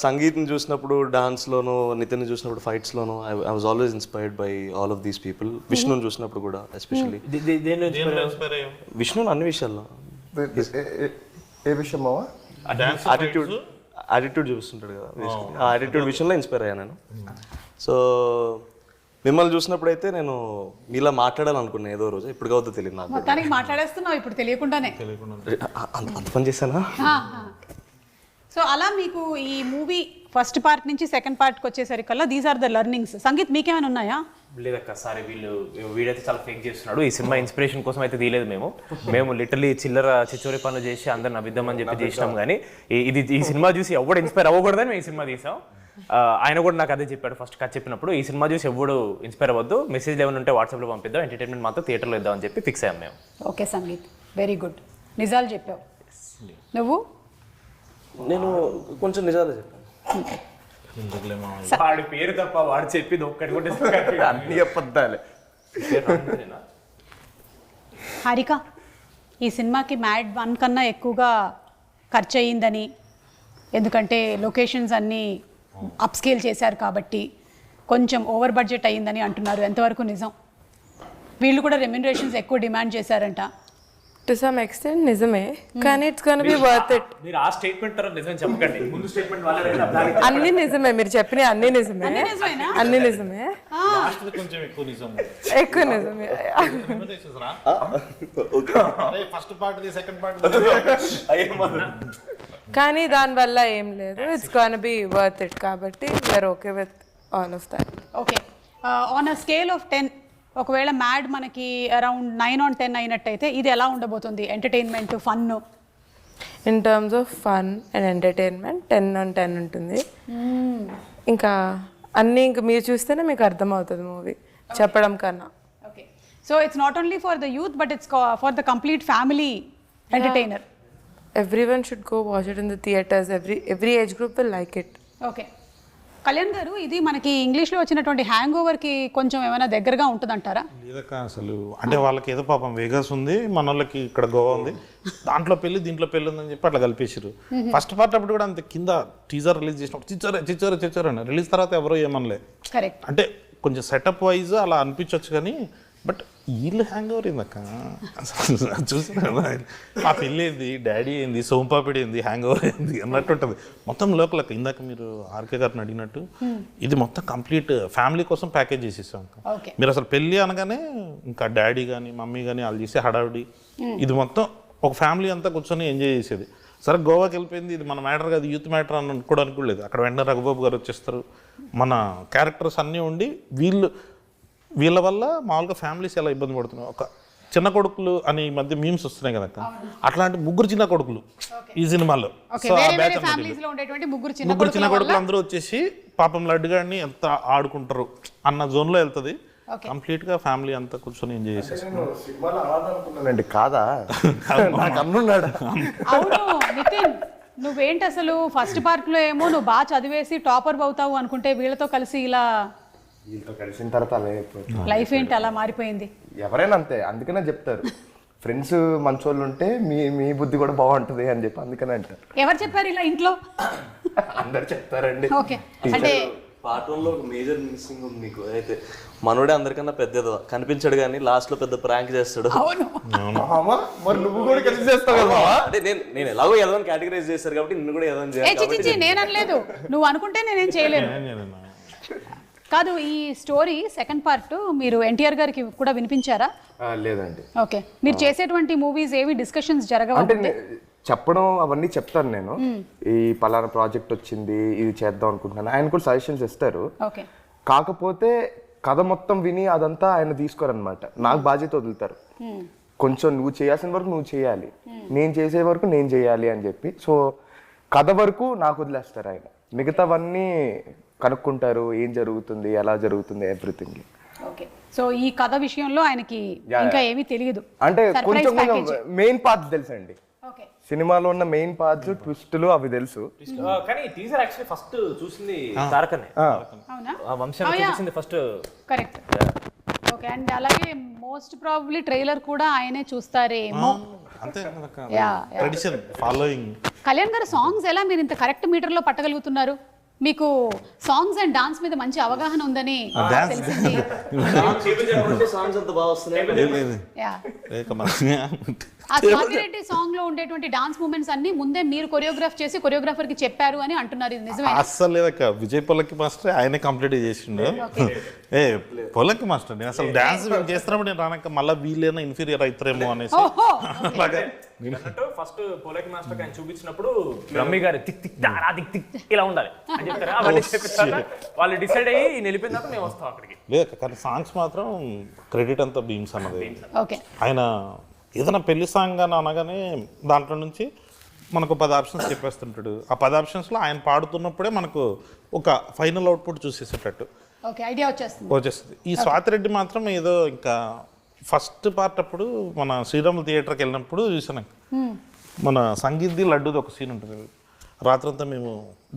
సంగీత్ని చూసినప్పుడు డాన్స్లోను, నితిన్ చూసినప్పుడు ఫైట్స్లోను I was always inspired by all of these people. విష్ణుని చూసినప్పుడు కూడా ఎస్పెషల్లీ. విష్ణుని అన్ని విషయాల్లో. ఏ విషయం మావా? యాటిట్యూడ్ చూస్తుంటాడు కదా, ఆ యాటిట్యూడ్ విషయంలో ఇన్స్పైర్ అయ్యాను నేను. సో మిమ్మల్ని చూసినప్పుడు అయితే నేను మీలా మాట్లాడాలనుకున్నాను ఏదో రోజు, ఇప్పుడు కావద్దో తెలియదు నాకు. మొత్తానికి మాట్లాడేస్తున్నావు ఇప్పుడు తెలియకుండానే. అంత పని చేశానా? సో అలా మీకు ఈ మూవీ ఫస్ట్ పార్ట్ నుంచి సెకండ్ పార్ట్కి వచ్చేసరికల్లా these are the learnings. Sangeeth మీకేమైనా ఉన్నాయా? లేదక్క, సారీ వీడైతే చాలా ఫేక్ చేస్తున్నాడు. ఈ సినిమా ఇన్స్పిరేషన్ కోసం అయితే తీయలేదు మేము లిటరలీ చిల్లర చిచ్చోరి పనులు చేసి అందరిని నవ్విద్దామని చెప్పి చేసినాం. కానీ ఈ సినిమా చూసి ఎవడు ఇన్స్పైర్ అవ్వకూడదని మేము ఈ సినిమా తీసాం. ఆయన కూడా నాకు అదే చెప్పాడు ఫస్ట్ కథ చెప్పినప్పుడు, ఈ సినిమా చూసి ఎవడు ఇన్స్పైర్ అవ్వద్దు, మెసేజ్ ఏమైనా ఉంటే వాట్సాప్లో పంపిద్దాం, ఎంటర్టైన్మెంట్ మాత్రం థియేటర్లో ఇద్దామని చెప్పి ఫిక్స్ అయ్యాం మేము. Okay sangeet, very good. నిజాలు చెప్పావు నువ్వు. నేను కొంచెం నిజాలే చెప్పాను. వాడి పేరు తప్ప వాడు చెప్పింది ఒక్కటి కూడా అన్ని అబద్ధాలే. హారిక, ఈ సినిమాకి మ్యాడ్ 1 కన్నా ఎక్కువగా ఖర్చు అయ్యిందని, ఎందుకంటే లొకేషన్స్ అన్నీ అప్స్కేల్ చేశారు కాబట్టి కొంచెం ఓవర్ బడ్జెట్ అయ్యిందని అంటున్నారు. ఎంతవరకు నిజం? వీళ్ళు కూడా రెమ్యునరేషన్స్ ఎక్కువ డిమాండ్ చేశారంట. టు సమ్ ఎక్స్టెంట్ నిజమే, కానీ it's gonna be worth it. మీరు ఆ స్టేట్మెంట్ తర్వాత నిజం చెప్పకండి, ముందు స్టేట్మెంట్ వాళ్ళే. అన్ని నిజమే, మీరు చెప్పిన అన్ని నిజమే, అన్ని నిజమే, కొంచెం ఎక్కువ నిజం, ఎక్కువ నిజమే. ఫస్ట్ పార్ట్ సెకండ్ పార్ట్ కానీ దానివల్ల ఏం లేదు, it's gonna be worth it. కాబట్టి we're okay with all of that. Okay, on a scale of 10 ఒకవేళ మ్యాడ్ మనకి అరౌండ్ 9 on 10 అయినట్టయితే ఇది ఎలా ఉండబోతుంది? Entertainment, fun. In terms of fun and entertainment 10 on 10 ఉంటుంది. ఇంకా అన్నీ ఇంకా మీరు చూస్తేనే మీకు అర్థమవుతుంది మూవీ చెప్పడం కన్నా. Okay, so it's not only for the youth but it's for the complete family entertainer. Everyone should go watch it in the theatres. Every age group will like it. Okay, Kalyan గారు, ఇది మనకి ఇంగ్లీష్లో వచ్చినటువంటి hang ఓవర్కి కొంచెం ఏమైనా దగ్గరగా ఉంటుందంటారా? లేదక్క అసలు అంటే వాళ్ళకి ఏదో పాపం వేగస్ ఉంది, మన వాళ్ళకి ఇక్కడ గోవా ఉంది, దాంట్లో పెళ్ళి దీంట్లో పెళ్ళి ఉందని చెప్పి అట్లా కలిపేసారు. ఫస్ట్ పార్ట్ అప్పుడు కూడా అంతే, కింద టీజర్ రిలీజ్ చేసినప్పుడు చిచ్చరు అని, రిలీజ్ తర్వాత ఎవరో ఏమనలే. కరెక్ట్. అంటే కొంచెం సెటప్ వైజ్ అలా అనిపించవచ్చు కానీ బట్ వీళ్ళు హ్యాంగ్ ఓవర్ ఏందక్క చూసిన ఆ పెళ్ళి ఏంది, డాడీ ఏంది, సోంపాపిడి ఏంది, హ్యాంగ్ ఓవర్ ఏంది అన్నట్టు ఉంటుంది మొత్తం లోకల్. ఇందాక మీరు ఆర్కే గారిని అడిగినట్టు ఇది మొత్తం కంప్లీట్ ఫ్యామిలీ కోసం ప్యాకేజ్ చేసేసాం. మీరు అసలు పెళ్ళి అనగానే ఇంకా డాడీ కానీ మమ్మీ కానీ వాళ్ళు చేసే హడావిడి, ఇది మొత్తం ఒక ఫ్యామిలీ అంతా కూర్చొని ఎంజాయ్ చేసేది. సరే గోవాకి వెళ్ళిపోయింది, ఇది మన మ్యాటర్ కాదు, యూత్ మ్యాటర్ అని అనుకోవడానికి కూడా లేదు. అక్కడ వెంటనే రఘుబాబు గారు వచ్చేస్తారు, మన క్యారెక్టర్స్ అన్నీ ఉండి వీళ్ళ వల్ల మామూలుగా ఫ్యామిలీస్ ఎలా ఇబ్బంది పడుతున్నాయి. ఒక చిన్న కొడుకులు అని ఈ మధ్య మీమ్స్ వస్తున్నాయి కదా, అట్లాంటి ముగ్గురు చిన్న కొడుకులు ఈ సినిమాలో. సో ఆ బ్యాచ్ ముగ్గురు చిన్న కొడుకులు అందరూ వచ్చేసి పాపం లడ్డు గారిని ఎంత ఆడుకుంటారు అన్న జోన్లో వెళ్తుంది. కంప్లీట్ గా ఫ్యామిలీ అంతా కూర్చొని ఎంజాయ్ చేసేసి కాదా అన్నున్నాడు. అవును నితిన్, నువ్వేంటి అసలు ఫస్ట్ పార్ట్ లో ఏమో నువ్వు బాగా చదివేసి టాపర్ అవుతావు అనుకుంటే వీళ్ళతో కలిసి ఇలా వీళ్ళతో కలిసిన తర్వాత లైఫ్ ఏంటి అలా మారిపోయింది? ఎవరైనా అంతే, అందుకనే చెప్తారు ఫ్రెండ్స్ మంచోళ్ళు ఉంటే మీ బుద్ధి కూడా బాగుంటది అని చెప్పి అందుకనే అంటారు. ఎవరు చెప్పారు ఇలా ఇంట్లో? అందరు చెప్తారండి. ఓకే, అంటే పార్ట్ 1లో ఒక మేజర్ మిస్సింగ్ ఉంది మీకు. అయితే మనోడే అందరికన్నా పెద్దదో కనిపించాడు కానీ లాస్ట్ లో పెద్ద ప్రాంక్ చేస్తాడు. మరి నువ్వు కూడా కలిసి చేస్తావు కదా. అంటే నేను ఎలాగో ఏదో కేటగరైజ్ చేస్తారు కాబట్టి నిన్ను కూడా ఏదో చేయాలి. నేను అనలేదు, నువ్వు అనుకుంటే నేనేం చేయలేను. కాదు, ఈ స్టోరీ సెకండ్ పార్ట్ మీరు ఎన్టీఆర్ గారికి కూడా వినిపించారా? లేదండి. ఓకే, మీరు చేసేటువంటి మూవీస్ ఏవి డిస్కషన్స్ జరగవు? అంటే చెప్పడం అవన్నీ చెప్తాను నేను, ఈ పలానా ప్రాజెక్ట్ వచ్చింది ఇది చేద్దాం అనుకుంటున్నాను, ఆయన కూడా సజెషన్స్ ఇస్తారు. ఓకే, కాకపోతే కథ మొత్తం విని అదంతా ఆయన తీసుకోరనమాట, నాకు బాధ్యత వదులుతారు. కొంచెం నువ్వు చేయాల్సిన వరకు నువ్వు చేయాలి, నేను చేసే వరకు నేను చేయాలి అని చెప్పి. సో కథ వరకు నాకు వదిలేస్తారు ఆయన, మిగతావన్నీ కనుక్కుంటారు, ఏం జరుగుతుంది ఎలా జరుగుతుంది ఎవ్రీథింగ్. ఓకే, సో ఈ కథ విషయంలో ఆయనకి ఇంకా ఏమీ తెలియదు, అంటే కొంచెం మెయిన్ పార్ట్స్ తెలుసండి. ఓకే, సినిమాలో ఉన్న మెయిన్ పార్ట్స్ ట్విస్టులు అవి తెలుసు. కానీ టీజర్ యాక్చువల్లీ ఫస్ట్ చూసింది తారకనే. అవునా? ఆ వంశాన్ని చూసింది ఫస్ట్. కరెక్ట్. ఓకే, అండ్ అలాగే మోస్ట్ ప్రాబబ్లీ ట్రైలర్ కూడా ఆయనే చూస్తారేమో. అంతే ట్రెడిషన్ ఫాలోయింగ్. కళ్యాణ్ గారు, సాంగ్స్ ఎలా మీరు ఇంత కరెక్ట్ మీటర్ లో పట్టగలుగుతున్నారు? మీకు సాంగ్స్ అండ్ డాన్స్ మీద మంచి అవగాహన ఉందని తెలిసింది. సాంగ్స్ అంత బాగా వస్తున్నాయి. ఆ స్వాతిరెడ్డి సాంగ్ లో ఉండేటువంటి డాన్స్ మూమెంట్స్ అన్ని ముందే మీరు కొరియోగ్రాఫ్ చేసి కొరియోగ్రాఫర్ కి చెప్పారు అని అంటున్నారు, ఇది నిజమే? అస్సలు లేదక్క, విజయ్ పొలక్కి మాస్టర్ ఆయనే కంప్లీట్ చేసిండు. పొలక్కి మాస్టర్ నేను అసలు డాన్స్ చేస్తున్నప్పుడు నేను రానక్క మళ్ళీ వీళ్ళైనా ఇన్ఫీరియర్ అవుతారేమో అనేసి ఫస్ట్ పొలక్కి మాస్టర్ ఆయన చూపించినప్పుడు రమ్మి గారు దిక్ దిక్ తారా దిక్ దిక్ ఇలా ఉండాలి అని చెప్తారు. అవన్నీ చెప్పిస్తారు, వాళ్ళు డిసైడ్ అయ్యి వెళ్ళిపోయిన తర్వాత మేము వస్తాం అక్కడికి. లేదు కానీ సాంగ్స్ మాత్రం క్రెడిట్ అంతా బీమ్స్ అన్నది. ఆయన ఏదైనా పెళ్లి సాంగ్ అని అనగానే దాంట్లో నుంచి మనకు 10 ఆప్షన్స్ చెప్పేస్తుంటాడు. ఆ 10 ఆప్షన్స్లో ఆయన పాడుతున్నప్పుడే మనకు ఒక ఫైనల్ అవుట్పుట్ చూసేసేటట్టు వచ్చేస్తుంది. ఈ స్వాతిరెడ్డి మాత్రం ఏదో ఇంకా ఫస్ట్ పార్ట్ అప్పుడు మన శ్రీరాములు థియేటర్కి వెళ్ళినప్పుడు చూసాను, మన సంగీత్ది లడ్డూది ఒక సీన్ ఉంటుంది. రాత్రంతా మేము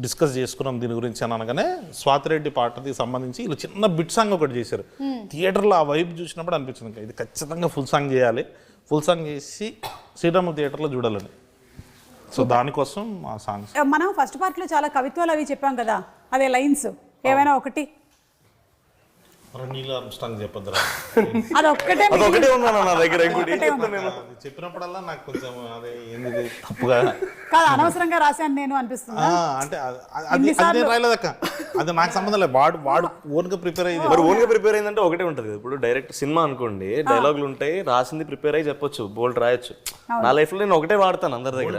డిస్కస్ చేసుకున్నాం దీని గురించి అని అనగానే స్వాతిరెడ్డి పాటకి సంబంధించి ఇలా చిన్న బిట్ సాంగ్ ఒకటి చేశారు. థియేటర్లో ఆ వైబ్ చూసినప్పుడు అనిపించింది ఇది ఖచ్చితంగా ఫుల్ సాంగ్ చేయాలి, ఫుల్ సాంగ్ చేసి శ్రీరాములు థియేటర్లో చూడాలని. సో దానికోసం ఆ సాంగ్స్. మనం ఫస్ట్ పార్ట్లో చాలా కవిత్వాలు అవి చెప్పాం కదా, అదే లైన్స్ ఏమైనా ఒకటి అదొకటే ఉన్నాను నా దగ్గర. చెప్పినప్పుడల్లా నాకు కొంచెం అదే ఏంది తప్పుగా కాదు, అనవసరంగా రాశాను నేను అనిపిస్తుంది. అంటే అది రాయలేదక్క, అది నాకు సంబంధం లేదు. వాడు ఓన్గా ప్రిపేర్ అయ్యింది. మరి ఓన్గా ప్రిపేర్ అయిందంటే ఒకటే ఉంటుంది. ఇప్పుడు డైరెక్ట్ సినిమా అనుకోండి, డైలాగులు ఉంటాయి, రాసింది ప్రిపేర్ అయ్యి చెప్పొచ్చు, బోల్డ్ రాయొచ్చు. నా లైఫ్ లో నేను ఒకటే వాడతాను అందరి దగ్గర.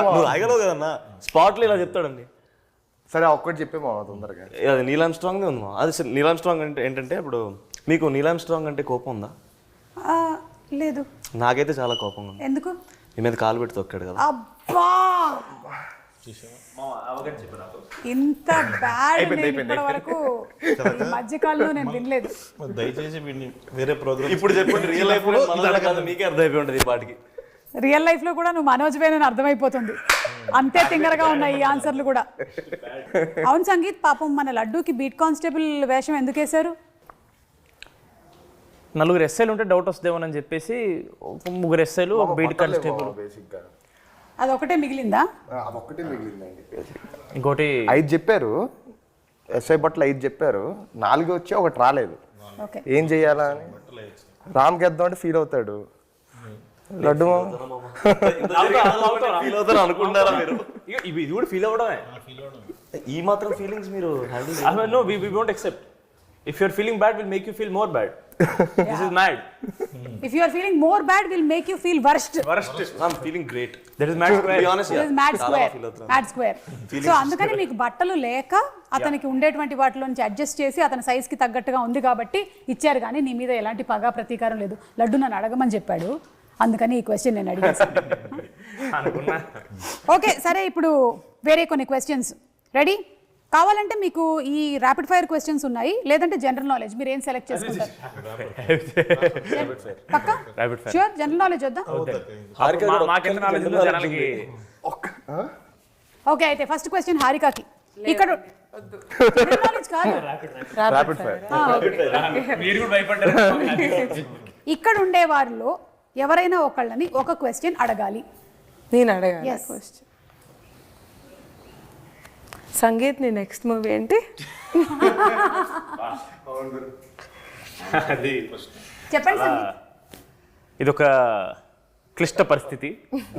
నువ్వు రాయగలవు కదన్నా, స్పాట్ లో ఇలా చెప్తాడండి, సరే ఒక్కటి చెప్పే మామ తొందరగా. అది నీలామ్ స్ట్రాంగ్ ఉంది మా. అది నీలామ్ స్ట్రాంగ్ అంటే ఏంటంటే ఇప్పుడు మీకు నీలామ్ స్ట్రాంగ్ అంటే కోపం ఉందా? లేదు. నాకైతే చాలా కోపం ఉంది. ఎందుకు? మీ మీద కాలు పెట్టి తొక్కాడు కదా. అబ్బా ఇంత బ్యాడ్ ఇప్పటి వరకు మధ్యకాలంలో నేను వినలేదు. దయచేసి వీడిని వేరే ప్రోగ్రామ్ ఇప్పుడు చెప్పండి, రియల్ లైఫ్ లో కాదు మీకే అర్థమైపోయి ఉంటుంది ఈ పాటికి. రియల్ లైఫ్ లో కూడా నువ్వు మనోజ్ వేనని అర్థమైపోతుంది. అంతే తింగరగా ఉన్నాయి ఈ ఆన్సర్లు కూడా. అవును సంగీత్, పాపం మన లడ్డూకి బీట్ కానిస్టేబుల్ వేషం ఎందుకు వేశారు? 4 ఎస్ఐలు ఉంటే డౌట్ వస్తుందేమోనని చెప్పేసి 3 ఎస్ఐలు ఒక బీట్ కానిస్టేబుల్. బేసిక్గా అదొకటే మిగిలిందా? అదొక్కటే మిగిలిందండి. ఇంకోటి 5 చెప్పారు, ఎస్ఐ బట్టలు 5 చెప్పారు, 4 వచ్చి ఒకటి రాలేదు. ఓకే, ఏం చెయ్యాలా అని రామ్ గెద్దాం అంటే ఫీల్ అవుతాడు. లడ్డు ఫీల్ అవుతారు అనుకుంటారా మీరు? ఇది కూడా ఫీల్ అవ్వడమే. ఈ మాత్రం ఫీలింగ్స్ మీరు handle no we won't accept. If you are feeling bad will make you feel more bad. This is mad. If you are feeling more bad will make you feel worst. I am feeling great. That is mad square. Be honest, mad square. So అందుకని మీకు బట్టలు లేక అతనికి ఉండేటువంటి వాటిలో నుంచి adjust చేసి అతని సైజ్ కి తగ్గట్టుగా ఉంది కాబట్టి ఇచ్చారు, కానీ నీ మీద ఎలాంటి పగా ప్రతీకారం లేదు. లడ్డు నన్ను అడగమని చెప్పాడు, అందుకని ఈ క్వశ్చన్ నేను అడిగేసాను. ఓకే సరే, ఇప్పుడు వేరే కొన్ని క్వశ్చన్స్ రెడీ? కావాలంటే మీకు ఈ ర్యాపిడ్ ఫైర్ క్వశ్చన్స్ ఉన్నాయి, లేదంటే జనరల్ నాలెడ్జ్, మీరు ఏం సెలెక్ట్ చేసుకుంటారు? పక్కా ష్యూర్ జనరల్ నాలెడ్జ్ వద్దా? మాకెంత నాలెడ్జ్ ఉందో జనాలకి. ఓకే, అయితే ఫస్ట్ క్వశ్చన్ హారికాకి. ఇక్కడ జనరల్ నాలెడ్జ్ కాదు, ర్యాపిడ్ ఫైర్. మీరు కూడా భయపడ్డారు. ఇక్కడ ఉండే వారిలో ఎవరైనా ఒకళ్ళని ఒక క్వశ్చన్ అడగాలి. నేను అడగాలి Yes. క్వశ్చన్. సంగీత్, నీ నెక్స్ట్ మూవీ ఏంటి? చెప్పండి సంగీత్. ఇదొక క్లిష్ట పరిస్థితి,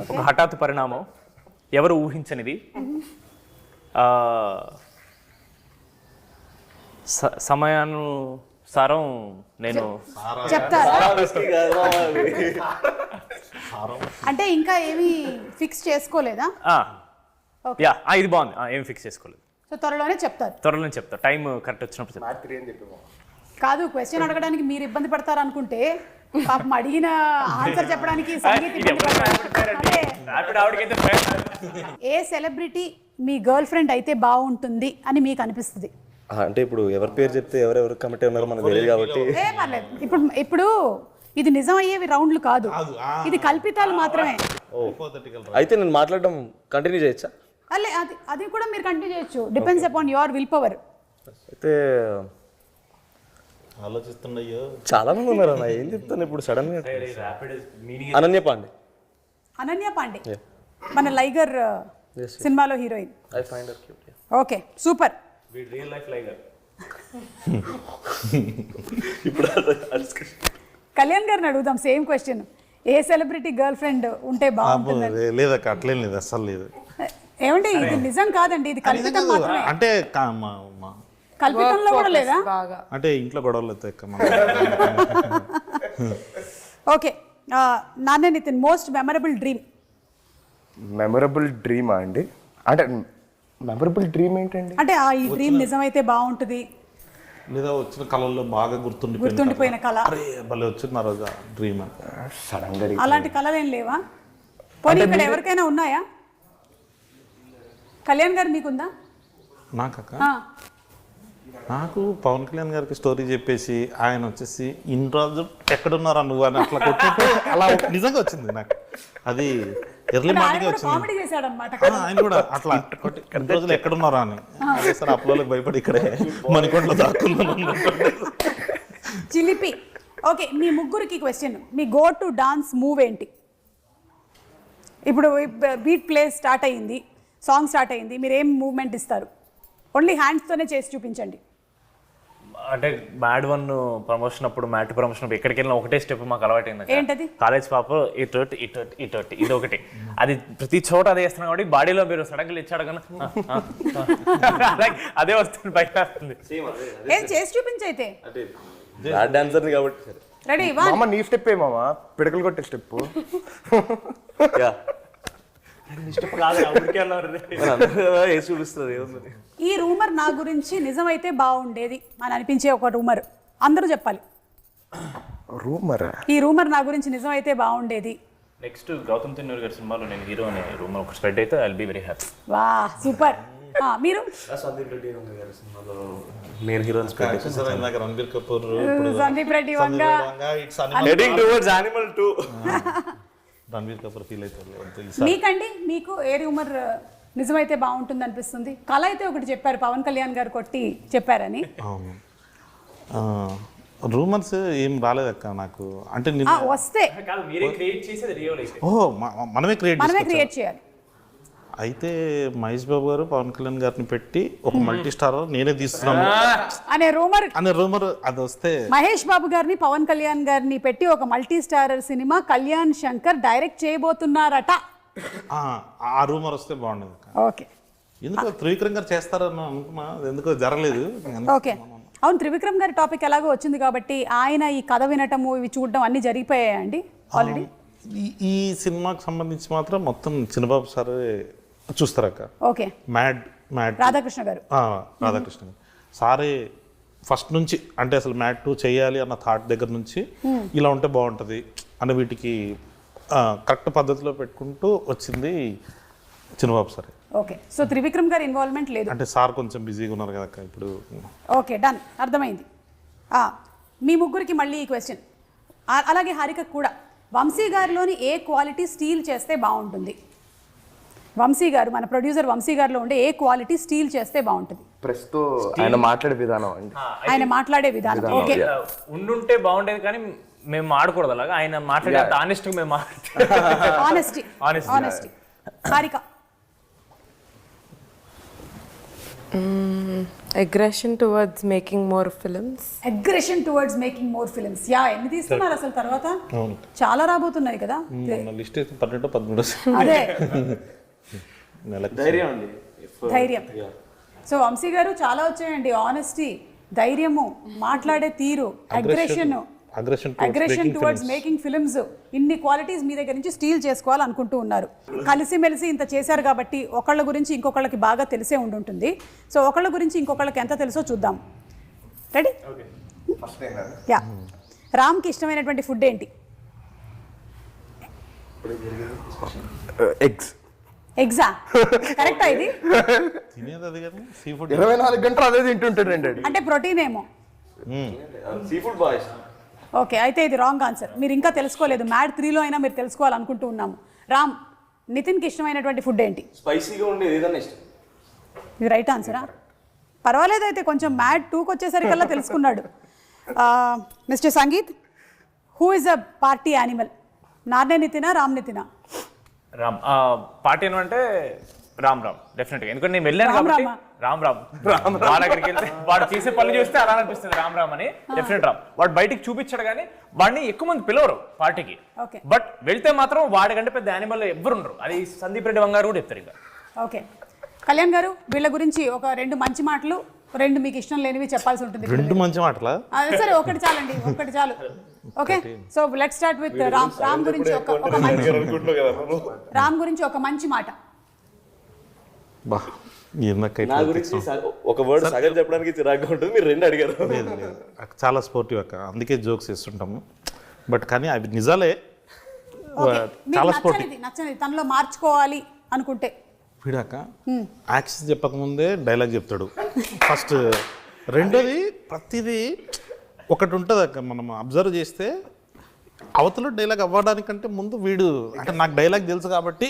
ఒక హఠాత్ పరిణామం, ఎవరు ఊహించనిది. సమయానుసారం నేను చెప్తారా? అంటే ఇంకా ఏమీ ఫిక్స్ చేసుకోలేదా? యా ఇది బాగుంది, ఏం ఫిక్స్ చేసుకోలేదు. సో త్వరలోనే చెప్తారు. త్వరలోనే చెప్తా, టైం కరెక్ట్ వచ్చినప్పుడు చెప్తా. కాదు, క్వశ్చన్ అడగడానికి మీరు ఇబ్బంది పడతారు అనుకుంటే పాపం అడిగిన ఆన్సర్ చెప్పడానికి సంగీత్ ఇబ్బంది పడతారు. ఏ సెలబ్రిటీ మీ గర్ల్ ఫ్రెండ్ అయితే బాగుంటుంది అని మీకు అనిపిస్తుంది? అంటే ఇప్పుడు ఎవరి పేరు చెప్తే ఎవరెవరు కమిటీ ఉన్నారో మనకు తెలియదు కాబట్టి ఏ పర్లేదు. ఇప్పుడు ఇది నిజం అయ్యేవి రౌండ్లు కాదు, ఇది కల్పితాలు మాత్రమే. అయితే నేను మాట్లాడడం కంటిన్యూ చేయొచ్చా? అల్లే అది కూడా మీరు కంటిన్యూ చేయొచ్చు, depends upon your will power. అయితే ఆలోచిస్తున్నాయో చాలా మంది ఉన్నారు అన్న, ఏం చెప్తాను ఇప్పుడు సడన్ గా. అనన్య పాండే. అనన్య పాండే మన లైగర్ సినిమాలో heroine. I find her cute. Okay super. Real life Liger. ఇప్పుడు కళ్యాణ్ గారిని అడుగుదాం సేమ్ క్వశ్చన్. ఏ సెలబ్రిటీ గర్ల్ ఫ్రెండ్ ఉంటే బాగుంటుంది? లేదక్క, అట్లేం లేదు, అస్సలు లేదు. ఏమండి, ఇది నిజం కాదండి, ఇది కల్పితం మాత్రమే. అంటే కల్పితంలో కూడా లేదా? బాగా అంటే ఇంట్లో గొడవలు అవుతాయి. ఓకే, నాన్నే Nithiin, most memorable dream. Memorable డ్రీమా అండి? అంటే మెమరబుల్ డ్రీమ్ ఏంటండి? అంటే ఈ డ్రీమ్ నిజమైతే బాగుంటుంది, లేదా వచ్చిన కళల్లో బాగా గుర్తుండిపోయిన కళ. అరే భలే వచ్చింది ఆ రోజు డ్రీమ్ అని. సడన్ గా అలాంటి కళలు ఏం లేవా? పోనీ ఇక్కడ ఎవరికైనా ఉన్నాయా? కళ్యాణ్ గారు మీకుందా? నాకక్క, నాకు పవన్ కళ్యాణ్ గారికి స్టోరీ చెప్పేసి ఆయన వచ్చేసి ఇన్ని రోజులు ఎక్కడున్నారా నువ్వు అని అట్లా కొట్టినప్పుడు అలా నిజంగా వచ్చింది నాకు. అది ఎర్లీ మార్నింగ్ వచ్చింది. కామెడీ చేశాడు అన్నమాట. ఆయన కూడా అట్లా కొట్టి ఇన్ని రోజులు ఎక్కడున్నారా అని. సార్ అప్పులోకి భయపడి ఇక్కడే మణికొండలో దాక్కున్నాను. చిలిపి. ఓకే, మీ ముగ్గురికి question. Me go to dance move ఏంటి? ఇప్పుడు బీట్ ప్లే స్టార్ట్ అయ్యింది, సాంగ్ స్టార్ట్ అయ్యింది, మీరు ఏం మూవ్మెంట్ ఇస్తారు? ఓన్లీ హ్యాండ్స్తోనే చేసి చూపించండి. అంటే మ్యాడ్ 1 ప్రమోషన్ అప్పుడు, మ్యాట్ ప్రమోషన్ అప్పుడు ఎక్కడికి వెళ్ళినా ఒకటే స్టెప్ మాకు అలవాటైంది. ఏంటది? కాలేజ్ పాప ఇటు ఇది ఒకటి, అది ప్రతి చోట అదే వేస్తున్నాం కాబట్టి బాడీలో మీరు సడన్గా ఇచ్చాడు కానీ అదే వస్తుంది, బయట వస్తుంది. ఏం చేసి చూపించైతే. బ్యాడ్ డాన్సర్ కాబట్టి. రెడీ? మామ నీ స్టెప్ ఏ మామ, పిడకలు కొట్టే స్టెప్. యా వేసి చూపిస్తుంది ఏముంది. ఈ రూమర్ నా గురించి నిజమైతే బాగుండేది అని అనిపించే ఒక రూమర్ అందరూ చెప్పాలి. రూమర్ ఈ రూమర్ నా గురించి నిజమైతే బాగుండేది. నెక్స్ట్ గౌతమ్ తిన్నూరు గారి సినిమాలో నేను హీరో అనే రూమర్ ఒక స్ప్రెడ్ అయితే I will be very happy. Wow super. మీరు సందీప్ రెడ్డి గారి సినిమాలో నేను heroine Ranbir Kapoor Sandeep Reddy Vanga heading towards Animal 2. Ranbir Kapoor feel అవుతారు. మీకండి మీకు ఏ రూమర్ నిజమైతే బాగుంటుంది అనిపిస్తుంది? కళ అయితే ఒకటి చెప్పారు, పవన్ కళ్యాణ్ గారు కొట్టి చెప్పారని. అవును, రూమర్స్ ఏం రాలేదక్క నాకు. అంటే వస్తే కాదు మీరే క్రియేట్ చేసేది రియల్ అయితే. ఓహో మనమే క్రియేట్ చేయాలి. అయితే మహేష్ బాబు గారు పవన్ కళ్యాణ్ గారిని పెట్టి ఒక మల్టీ స్టార్ నేనే తీస్తున్నాను అనే రూమర్ అది వస్తే, మహేష్ బాబు గారిని పవన్ కళ్యాణ్ గారిని పెట్టి ఒక మల్టీ స్టారర్ సినిమా కళ్యాణ్ శంకర్ డైరెక్ట్ చేయబోతున్నారట. ఆ రూమర్ వస్తే బాగుండదు. ఓకే, ఎందుకో త్రివిక్రమ్ గారు చేస్తారని అనుకున్నా, ఎందుకో జరగలేదు. ఓకే, అవును, త్రివిక్రమ్ గారి టాపిక్ ఎలాగో వచ్చింది కాబట్టి ఆయన ఈ కథ వినటము ఇవి చూడడం అన్ని జరిగిపోయాయండి ఆల్రెడీ. ఈ సినిమాకి సంబంధించి మాత్రం మొత్తం చిన్నబాబు సార్ చూస్తారక్క. ఓకే, మ్యాడ్ రాధాకృష్ణ గారు సారే ఫస్ట్ నుంచి, అంటే అసలు మ్యాడ్ 2 చేయాలి అన్న థాట్ దగ్గర నుంచి ఇలా ఉంటే బాగుంటుంది అన్న వీటికి కరెక్ట్ పద్ధతిలో పెట్టుకుంటూ వచ్చింది చిన్నబాబు సార్. ఓకే, సో త్రివిక్రమ్ గారి ఇన్వాల్వ్మెంట్ లేదు అంటే సార్ కొంచెం బిజీగా ఉన్నారు కదా ఇప్పుడు. ఓకే, డన్, అర్థమైంది. మీ ముగ్గురికి మళ్ళీ ఈ క్వశ్చన్, అలాగే హారిక కూడా. వంశీ గారిలోని ఏ క్వాలిటీ స్టీల్ చేస్తే బాగుంటుంది? వంశీ గారు, మన ప్రొడ్యూసర్ వంశీ గారిలో ఉండే ఏ క్వాలిటీ స్టీల్ చేస్తే బాగుంటుంది? ప్రస్తుతం ఆయన మాట్లాడే విధానం అండి. ఆయన మాట్లాడే విధానం. ఓకే, ఉండుంటే బాగుండేది కానీ మేము ఆడకూడదు అలాగా. ఆయన మాట్లాడే ఆనెస్ట్ మేము honesty. Harika aggression towards making more films. Yeah, ఎన్ని తీస్తున్నారు అసలు తర్వాత? చాలా రాబోతున్నాయి కదా. లిస్ట్ 12-13 అదే ధైర్యం. సో వంశీ గారు చాలా వచ్చాయండి. ఆనెస్టీ, ధైర్యము, మాట్లాడే తీరు, అగ్రెషన్ టువర్డ్స్ మేకింగ్ ఫిల్మ్స్, ఇన్ని క్వాలిటీస్ మీ దగ్గర నుంచి స్టీల్ చేసుకోవాలనుకుంటూ ఉన్నారు. కలిసిమెలిసి ఇంత చేశారు కాబట్టి ఒకళ్ళ గురించి ఇంకొకళ్ళకి బాగా తెలిసే ఉండుంటుంది. సో ఒకళ్ళ గురించి ఇంకొకళ్ళకి ఎంత తెలుసో చూద్దాం. రెడీ? యా. రామ్కి ఇష్టమైనటువంటి ఫుడ్ ఏంటి? ఎగ్జా? కరెక్టా ఇది? 24 గంటలు అదే తింటుంటాడండి. అంటే ప్రోటీన్ ఏమో. ఓకే, అయితే ఇది రాంగ్ ఆన్సర్. మీరు ఇంకా తెలుసుకోలేదు. మ్యాడ్ 3లో అయినా మీరు తెలుసుకోవాలనుకుంటూ ఉన్నాము. రామ్, నితిన్కి ఇష్టమైనటువంటి ఫుడ్ ఏంటి? స్పైసీగా ఉండేది ఏదైనా ఇష్టం. ఇది రైట్ ఆన్సరా? పర్వాలేదు, అయితే కొంచెం మ్యాడ్ 2కి వచ్చేసరికల్లా తెలుసుకున్నాడు. Mister Sangeeth, who is a party animal? Narne నితినా, రామ్ నితినా? రామ్. పార్టీ అంటే రామ్ డెఫినెట్గా. ఎందుకంటే నేను వెళ్ళాను కాబట్టి రామ్ వాడు అక్కడికి వెళ్తే వాడు చేసే పనులు చూస్తే అలా అనిపిస్తుంది రామ్ అని. డెఫినెట్ రామ్. వాడు బయటికి చూపించాడు కానీ వాడిని ఎక్కువ మంది పిలవరు పార్టీకి. బట్ వెళ్తే మాత్రం వాడికంటే పెద్ద యానిమల్ ఎవ్వరు ఉండరు. అది సందీప్ రెడ్డి వంగారు కూడా చెప్తారు ఇంకా. ఓకే, కళ్యాణ్ గారు, వీళ్ళ గురించి ఒక 2 మంచి మాటలు, 2 మీకు ఇష్టం లేనివి చెప్పాల్సి ఉంటుంది. 2 మంచి మాటలా? సరే, ఒకటి చాలండి, ఒకటి చాలు. Okay, so let's start with Ram. Ram గురించి ఒక మంచి మాట. నా గురించి ఒక వర్డ్ సగం చెప్పడానికి చిరాగ్గా ఉంటుంది. మీరు 2 అడిగారు. చాలా స్పోర్టివ్ అక్క, అందుకే జోక్స్ చేస్తుంటాము. బట్ కానీ అవి నిజాలే. చాలా స్పోర్టివ్. నచ్చనిది తనలో మార్చుకోవాలి అనుకుంటే వీడాక యాక్షన్ చెప్పకముందే డైలాగ్ చెప్తాడు ఫస్ట్. రెండోది ప్రతిదీ ఒకటి ఉంటుంది అక్క, మనం అబ్జర్వ్ చేస్తే అవతల డైలాగ్ అవ్వడానికంటే ముందు వీడు, అంటే నాకు డైలాగ్ తెలుసు కాబట్టి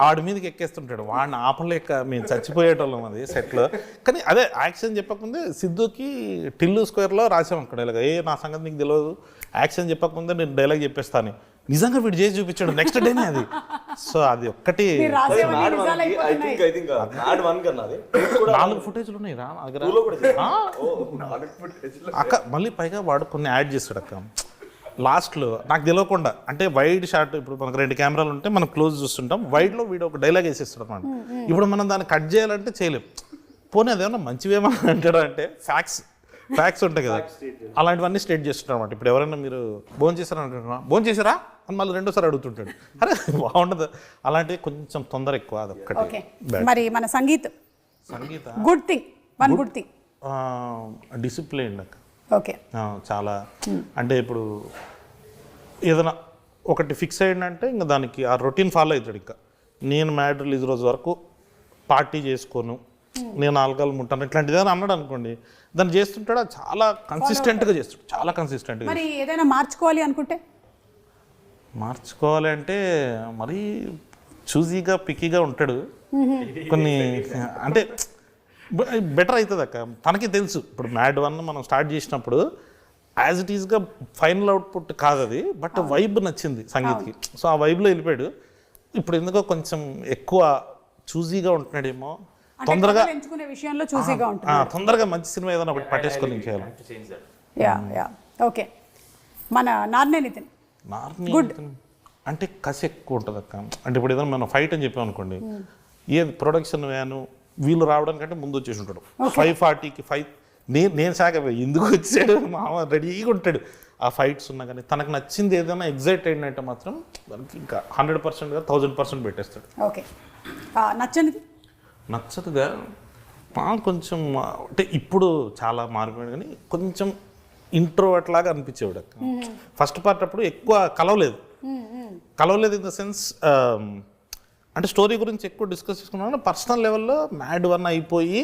ఆడి మీదకి ఎక్కేస్తుంటాడు. వాడిని ఆపలేక మేము చచ్చిపోయేటోళ్ళం అది సెట్లో. కానీ అదే యాక్షన్ చెప్పకముందే సిద్ధుకి టిల్లు స్క్వేర్లో రాసాం అక్కడ డైలాగ్. నా సంగతి నీకు తెలియదు, యాక్షన్ చెప్పకముందే నేను డైలాగ్ చెప్పేస్తాను. నిజంగా వీడు చేసి చూపించాడు నెక్స్ట్ డేనే అది. సో అది ఒక్కటి 4 ఫుటేజ్లు ఉన్నాయి రా అక్క. మళ్ళీ పైగా వాడు కొన్ని యాడ్ చేస్తాడు అక్క లాస్ట్లో, నాకు తెలియకుండా. అంటే వైడ్ షాట్, ఇప్పుడు మనకు 2 కెమెరాలు ఉంటే మనం క్లోజ్ చూస్తుంటాం, వైడ్లో వీడు ఒక డైలాగ్ వేసేస్తాడు అన్నమాట. ఇప్పుడు మనం దాన్ని కట్ చేయాలంటే చేయలేం. పోనీ అదేమన్నా మంచివేమన్నా అంటాడు అంటే ఫ్యాక్ట్స్ ఉంటాయి కదా, అలాంటివన్నీ స్టేట్ చేస్తుంటారు అన్నమాట. ఇప్పుడు ఎవరైనా మీరు భోజనం చేశారా అంటున్నా, భోజనం చేశారా అని మళ్ళీ రెండోసారి అడుగుతుంటాడు. అరే బాగుండదు, అలాంటివి కొంచెం తొందర ఎక్కువ, ఓకే అదొక్కటి. మరి మన Sangeeth Sangeetha good thing one good thing discipline okay చాలా. అంటే ఇప్పుడు ఏదైనా ఒకటి ఫిక్స్ అయ్యిందంటే ఇంకా దానికి ఆ రొటీన్ ఫాలో అవుతాడు. ఇంకా నేను మ్యాడ్ రిలీజ్ రోజు వరకు పార్టీ చేసుకోను, నేను ఆల్కహాల్ ముట్టాను, ఇట్లాంటిది ఏదైనా అన్నాడు అనుకోండి, దాన్ని చేస్తుంటాడు. అది చాలా కన్సిస్టెంట్గా చేస్తాడు, చాలా కన్సిస్టెంట్గా. మరి ఏదైనా మార్చుకోవాలి అనుకుంటే మార్చుకోవాలి అంటే మరీ చూజీగా పికీగా ఉంటాడు. కొన్ని అంటే బెటర్ అవుతుంది అక్క, తనకి తెలుసు. ఇప్పుడు మ్యాడ్ 1 మనం స్టార్ట్ చేసినప్పుడు యాజ్ ఇట్ ఈస్గా ఫైనల్ అవుట్పుట్ కాదు అది, బట్ వైబ్ నచ్చింది సంగీత్కి. సో ఆ వైబ్లో వెళ్ళిపోయాడు. ఇప్పుడు ఎందుకో కొంచెం ఎక్కువ చూజీగా ఉంటున్నాడేమో, తొందరగా ఎంచుకునే విషయంలో చూసీగా ఉంటుంది. తొందరగా మంచి సినిమా ఏదైనా ఒకటి పట్టేసుకొని చేయాలి. Yeah okay. మన నార్నే నితిన్ గుడ్ అంటే కసి ఎక్కువ ఉంటుంది అక్క. అంటే ఇప్పుడు ఏదైనా మనం ఫైట్ అని చెప్పాం అనుకోండి, ఏది ప్రొడక్షన్ వ్యాను వీళ్ళు రావడానికంటే ముందు వచ్చేసి ఉంటాడు. 5:40కి నేను సాగ ఎందుకు వచ్చాడు మామ రెడీగా ఉంటాడు. ఆ ఫైట్స్ ఉన్నా కానీ తనకు నచ్చింది ఏదైనా ఎగ్జైట్ అయిందంటే మాత్రం దానికి ఇంకా 100%గా 1000% పెట్టేస్తాడు. ఓకే. నచ్చనిది నచ్చదుగా కొంచెం అంటే ఇప్పుడు చాలా మారిపోయాడు, కానీ కొంచెం ఇంట్రోవర్ట్ లాగా అనిపించేవాడు అక్క. ఫస్ట్ పార్ట్ అప్పుడు ఎక్కువ కలవలేదు ఇన్ ద సెన్స్ అంటే స్టోరీ గురించి ఎక్కువ డిస్కస్ చేసుకున్నాం. పర్సనల్ లెవెల్లో మ్యాడ్ 1 అయిపోయి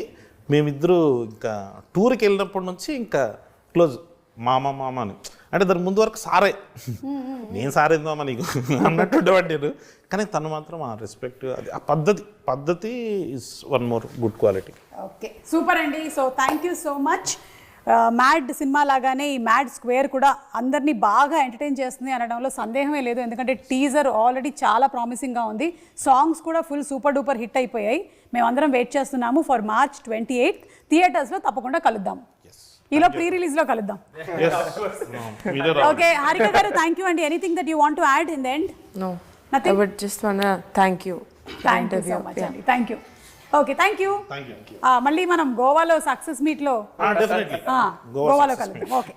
మేమిద్దరూ ఇంకా టూర్కి వెళ్ళినప్పటి నుంచి ఇంకా క్లోజ్ మామ అని. అంటే దాని ముందు వరకు సారే, నేను సారేందామా నీకు అన్నట్టు ఉండేవాడు నేను. కానీ తను మాత్రం ఆ రెస్పెక్ట్, అది ఆ పద్ధతి is one more good quality. Okay super అండి. So thank you so much. Mad సినిమా లాగానే ఈ మ్యాడ్ స్క్వేర్ కూడా అందరినీ బాగా ఎంటర్టైన్ చేస్తుంది అనడంలో సందేహమే లేదు. ఎందుకంటే టీజర్ ఆల్రెడీ చాలా ప్రామిసింగ్గా ఉంది, సాంగ్స్ కూడా ఫుల్ సూపర్ డూపర్ హిట్ అయిపోయాయి. మేమందరం వెయిట్ చేస్తున్నాము ఫర్ March 28 థియేటర్స్లో. తప్పకుండా కలుద్దాం, ఈలో ప్రీ రిలీజ్లో కలుద్దాం. ఓకే హారిక గారు, థ్యాంక్ యూ అండి. Anything that you want to add in the end? No, I would just wanna thank you. Thank you so much అండి. Thank you. Okay thank you. మళ్ళీ మనం గోవాలో సక్సెస్ మీట్లో డెఫినెట్లీ గోవాలో కలుద్దాం. ఓకే.